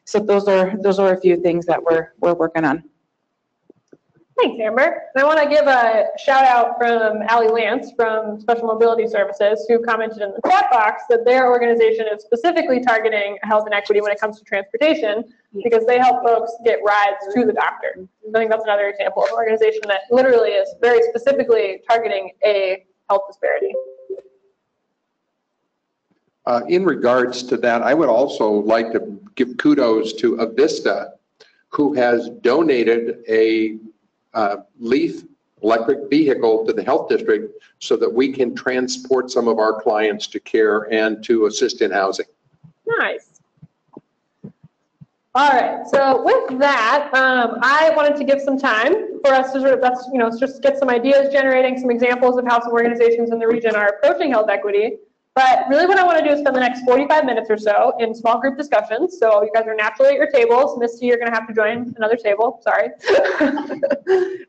So those are a few things that we're working on. Thanks, Amber. And I want to give a shout out from Allie Lance from Special Mobility Services, who commented in the chat box that their organization is specifically targeting health and equity when it comes to transportation, because they help folks get rides to the doctor. I think that's another example of an organization that literally is very specifically targeting a health disparity. In regards to that, I would also like to give kudos to Avista, who has donated a Leaf electric vehicle to the health district so that we can transport some of our clients to care and to assist in housing. Nice. All right, so with that, I wanted to give some time for us to sort of, just get some ideas generating, some examples of how some organizations in the region are approaching health equity. But really what I want to do is spend the next 45 minutes or so in small group discussions. So you guys are naturally at your tables. Misty, you're going to have to join another table. Sorry.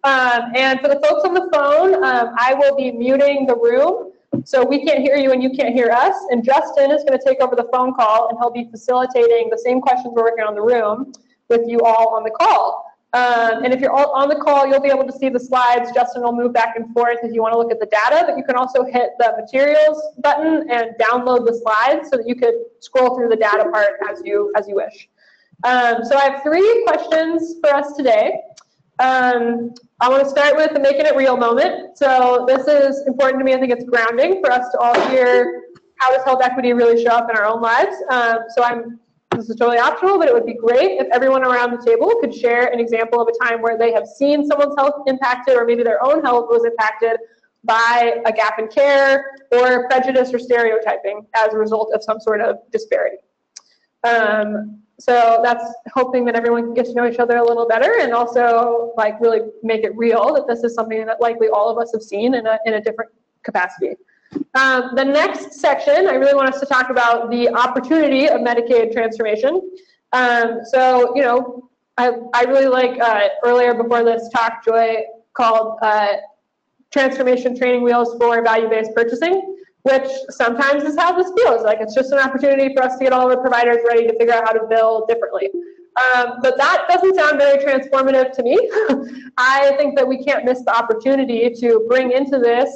And for the folks on the phone, I will be muting the room so we can't hear you and you can't hear us. And Justin is going to take over the phone call, and he'll be facilitating the same questions we're working on in the room with you all on the call. And if you're all on the call, you'll be able to see the slides. Justin will move back and forth if you want to look at the data, but you can also hit the materials button and download the slides so that you could scroll through the data part as you wish. So I have 3 questions for us today. I want to start with the making it real moment. So this is important to me. I think it's grounding for us to all hear how does health equity really show up in our own lives. So I'm This is totally optional, but it would be great if everyone around the table could share an example of a time where they have seen someone's health impacted, or maybe their own health was impacted by a gap in care or prejudice or stereotyping as a result of some sort of disparity. So that's hoping that everyone can get to know each other a little better, and also like really make it real that this is something that likely all of us have seen in a different capacity. The next section, I really want us to talk about the opportunity of Medicaid transformation. So, you know, I really like earlier before this talk, Joy called transformation training wheels for value-based purchasing, which sometimes is how this feels. Like it's just an opportunity for us to get all the providers ready to figure out how to bill differently. But that doesn't sound very transformative to me. I think that we can't miss the opportunity to bring into this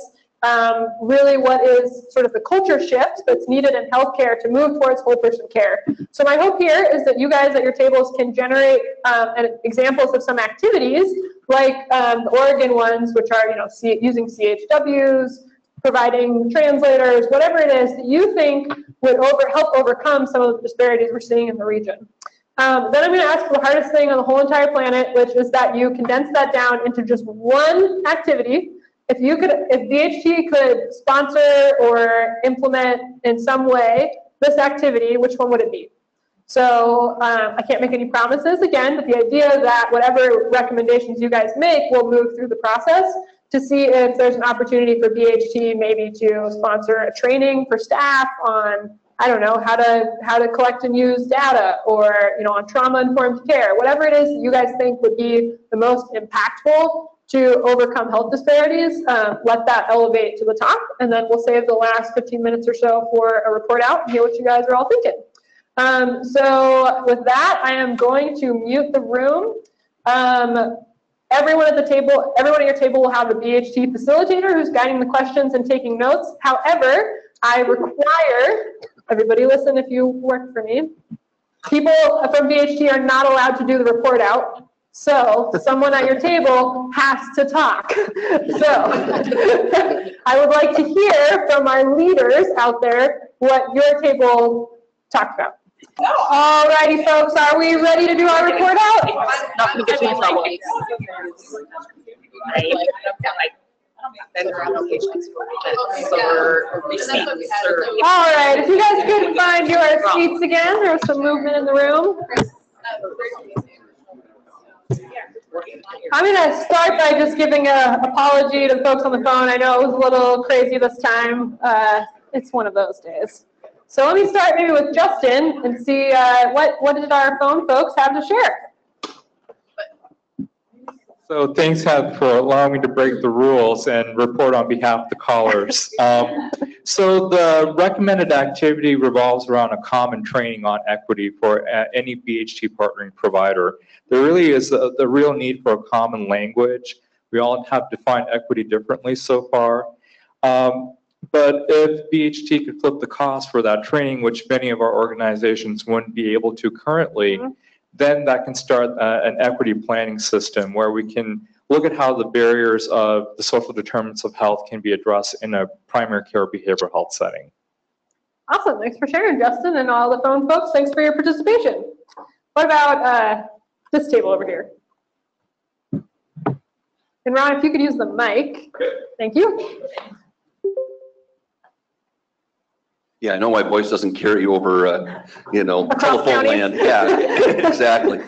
really what is sort of the culture shift that's needed in healthcare to move towards whole person care. So my hope here is that you guys at your tables can generate examples of some activities like the Oregon ones, which are, you know, using CHWs, providing translators, whatever it is that you think would help overcome some of the disparities we're seeing in the region. Then I'm going to ask for the hardest thing on the whole entire planet, which is that you condense that down into just one activity. If VHT could sponsor or implement in some way this activity, which one would it be? So I can't make any promises again, but the idea that whatever recommendations you guys make will move through the process to see if there's an opportunity for VHT maybe to sponsor a training for staff on, I don't know, how to collect and use data, or, you know, on trauma-informed care, whatever it is that you guys think would be the most impactful to overcome health disparities, let that elevate to the top, and then we'll save the last 15 minutes or so for a report out and hear what you guys are all thinking. So with that, I am going to mute the room. Everyone at the table, everyone at your table will have a BHT facilitator who's guiding the questions and taking notes. However, I require, everybody listen if you work for me, people from BHT are not allowed to do the report out. So someone at your table has to talk. So I would like to hear from our leaders out there what your table talked about. All righty, folks, are we ready to do our report out? Not going to get you in trouble. All right, if you guys could find your seats again, there was some movement in the room. I'm going to start by just giving an apology to the folks on the phone. I know it was a little crazy this time. It's one of those days. So let me start maybe with Justin and see what did our phone folks have to share. So thanks, Heath, for allowing me to break the rules and report on behalf of the callers. So the recommended activity revolves around a common training on equity for any BHT partnering provider. There really is the real need for a common language. We all have defined equity differently so far. But if BHT could flip the cost for that training, which many of our organizations wouldn't be able to currently, then that can start an equity planning system where we can look at how the barriers of the social determinants of health can be addressed in a primary care behavioral health setting. Awesome, thanks for sharing, Justin, and all the phone folks, thanks for your participation. What about this table over here? And Ron, if you could use the mic. Thank you. Yeah, I know my voice doesn't carry over, telephone land. Yeah, exactly.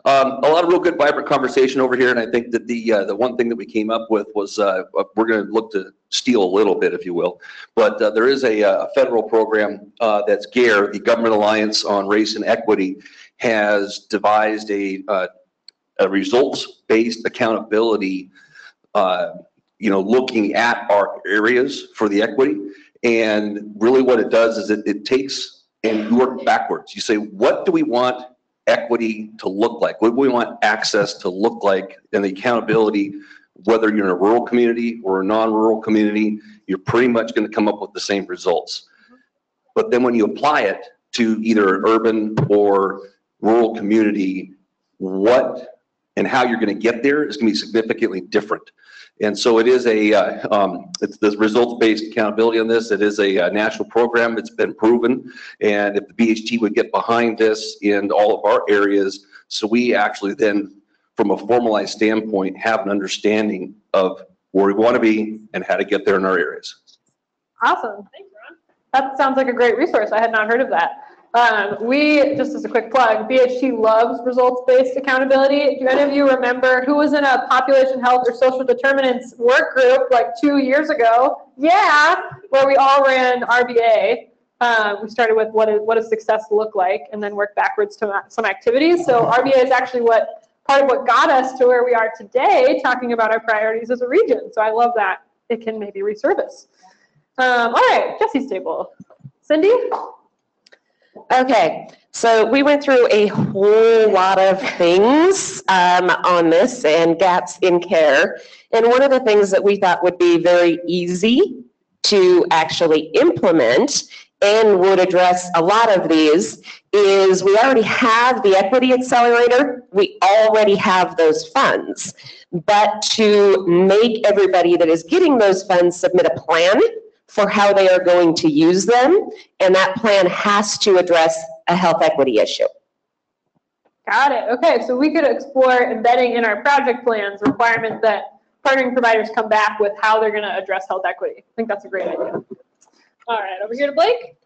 A lot of real good, vibrant conversation over here, and I think that the one thing that we came up with was we're going to look to steal a little bit, if you will, but there is a federal program that's GARE, the Government Alliance on Race and Equity, has devised a results-based accountability, looking at our areas for the equity. And really what it does is it takes and you work backwards. You say, what do we want equity to look like? What do we want access to look like? And the accountability, whether you're in a rural community or a non-rural community, you're pretty much going to come up with the same results. But then when you apply it to either an urban or rural community, what and how you're going to get there is going to be significantly different. And so it is it's the results-based accountability on this. It is a national program. It's been proven. And if the BHT would get behind this in all of our areas, so we actually then, from a formalized standpoint, have an understanding of where we want to be and how to get there in our areas. Awesome. Thanks, Ron. That sounds like a great resource. I had not heard of that. We, just as a quick plug, BHT loves results-based accountability. Do any of you remember who was in a population health or social determinants work group like 2 years ago? Yeah, where we all ran RBA. We started with what does success look like, and then worked backwards to some activities. So RBA is actually part of what got us to where we are today, talking about our priorities as a region. So I love that it can maybe resurface. All right, Jesse's table. Cindy? Okay, so we went through a whole lot of things on this and gaps in care. And one of the things that we thought would be very easy to actually implement and would address a lot of these is we already have the Equity Accelerator. We already have those funds. But to make everybody that is getting those funds submit a plan for how they are going to use them, and that plan has to address a health equity issue. Got it. Okay, so we could explore embedding in our project plans requirements that partnering providers come back with how they're going to address health equity. I think that's a great idea. All right, over here to Blake.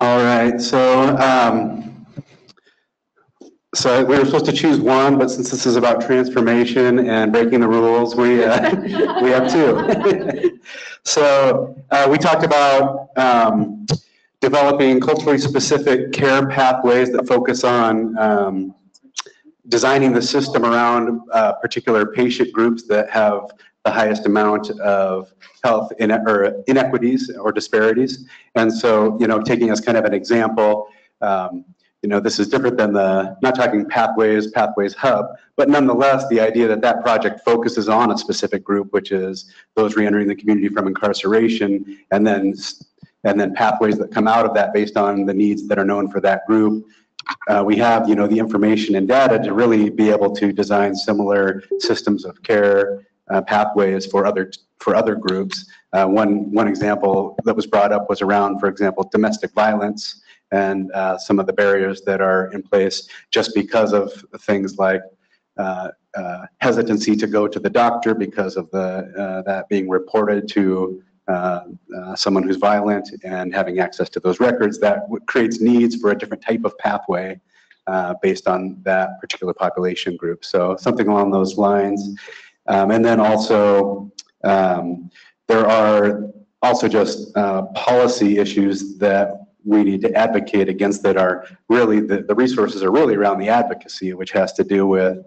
All right, so we were supposed to choose one, but since this is about transformation and breaking the rules, we have two. So we talked about developing culturally specific care pathways that focus on designing the system around particular patient groups that have the highest amount of health inequities or disparities. And so, taking as kind of an example, this is different than not talking Pathways Hub, but nonetheless, the idea that project focuses on a specific group, which is those reentering the community from incarceration, and then pathways that come out of that based on the needs that are known for that group. We have, the information and data to really be able to design similar systems of care pathways for other groups. One example that was brought up was around, for example, domestic violence and some of the barriers that are in place just because of things like hesitancy to go to the doctor because of that being reported to someone who's violent, and having access to those records that creates needs for a different type of pathway based on that particular population group. So something along those lines. And then also there are also just policy issues that we need to advocate against that are really, the resources are really around the advocacy, which has to do with,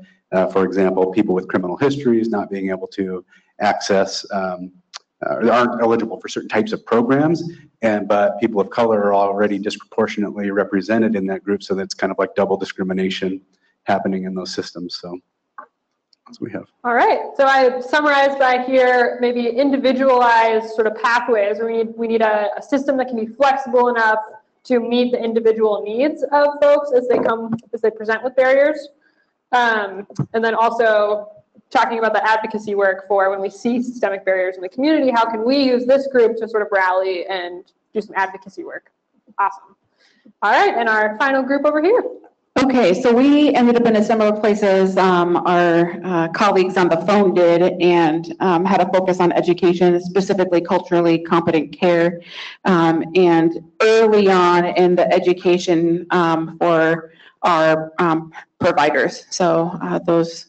for example, people with criminal histories not being able to access, aren't eligible for certain types of programs, but people of color are already disproportionately represented in that group, so that's kind of like double discrimination happening in those systems. So that's what we have. All right, so I summarized by here maybe individualized sort of pathways. We need a system that can be flexible enough to meet the individual needs of folks as they present with barriers. And then also talking about the advocacy work for when we see systemic barriers in the community, how can we use this group to sort of rally and do some advocacy work? Awesome. All right, and our final group over here. Okay, so we ended up in a similar place as our colleagues on the phone did, and had a focus on education, specifically culturally competent care. And early on in the education for our providers, so those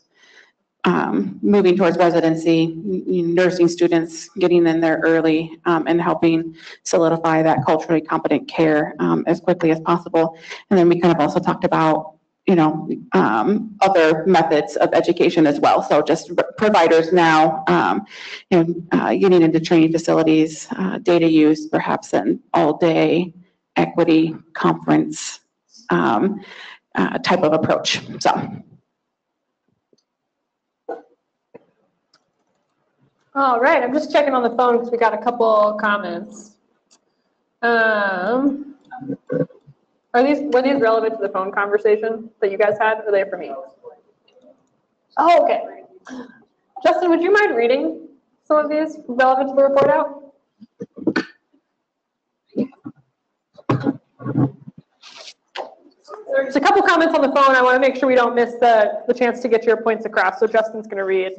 moving towards residency, nursing students, getting in there early and helping solidify that culturally competent care as quickly as possible. And then we kind of also talked about, other methods of education as well. So just providers now, getting into training facilities, data use, perhaps an all-day equity conference type of approach. So. All right, I'm just checking on the phone because we got a couple comments. Were these relevant to the phone conversation that you guys had, or are they for me? Oh, okay. Justin, would you mind reading some of these relevant to the report out? There's a couple comments on the phone. I want to make sure we don't miss the chance to get your points across, so Justin's going to read.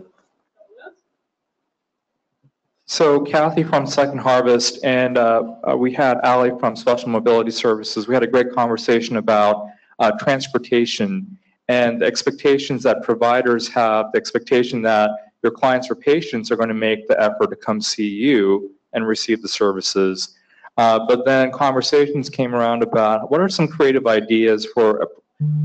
So Kathy from Second Harvest and we had Allie from Special Mobility Services. We had a great conversation about transportation and the expectations that providers have, the expectation that your clients or patients are going to make the effort to come see you and receive the services. But then conversations came around about what are some creative ideas for,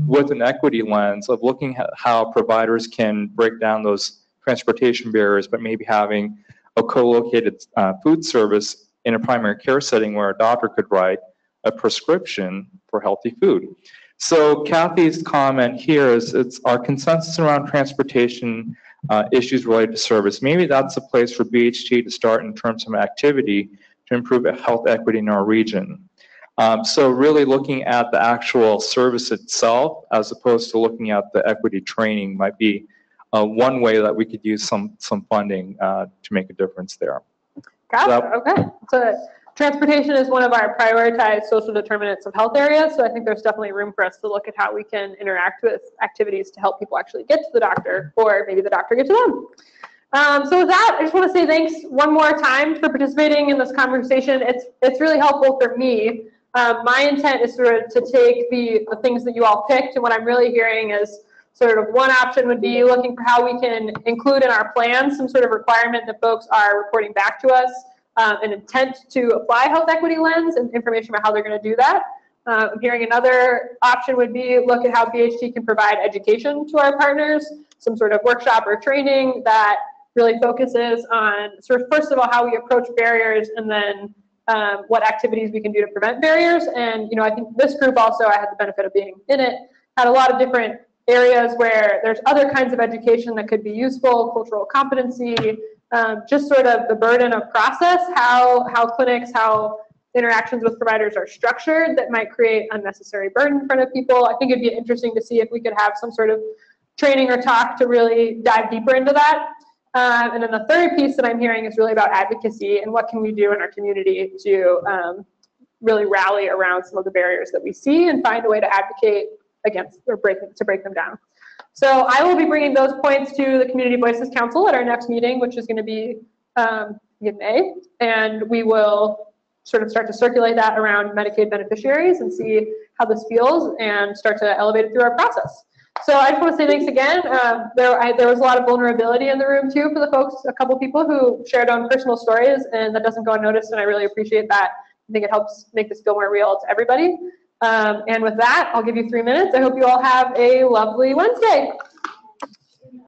with an equity lens of looking at how providers can break down those transportation barriers, but maybe having a co-located food service in a primary care setting where a doctor could write a prescription for healthy food. So Kathy's comment here is it's our consensus around transportation issues related to service. Maybe that's a place for BHT to start in terms of activity to improve health equity in our region. So really looking at the actual service itself as opposed to looking at the equity training might be one way that we could use some funding to make a difference there. Gotcha, okay. So transportation is one of our prioritized social determinants of health areas, so I think there's definitely room for us to look at how we can interact with activities to help people actually get to the doctor, or maybe the doctor get to them. So with that, I just want to say thanks one more time for participating in this conversation. It's really helpful for me. My intent is sort of to take the things that you all picked, and what I'm really hearing is sort of one option would be looking for how we can include in our plan some sort of requirement that folks are reporting back to us, an intent to apply health equity lens and information about how they're going to do that. I'm hearing another option would be look at how BHT can provide education to our partners, some sort of workshop or training that really focuses on sort of, first of all, how we approach barriers, and then what activities we can do to prevent barriers. And, I think this group also, I had the benefit of being in it, had a lot of different areas where there's other kinds of education that could be useful, cultural competency, just sort of the burden of process, how clinics, how interactions with providers are structured that might create unnecessary burden in front of people. I think it'd be interesting to see if we could have some sort of training or talk to really dive deeper into that. And then the third piece that I'm hearing is really about advocacy and what can we do in our community to really rally around some of the barriers that we see and find a way to advocate against or break them down. So I will be bringing those points to the Community Voices Council at our next meeting, which is going to be in May, and we will sort of start to circulate that around Medicaid beneficiaries and see how this feels and start to elevate it through our process. So I just want to say thanks again. There was a lot of vulnerability in the room too for the folks, a couple people who shared on personal stories, and that doesn't go unnoticed, and I really appreciate that. I think it helps make this feel more real to everybody. And with that, I'll give you 3 minutes. I hope you all have a lovely Wednesday.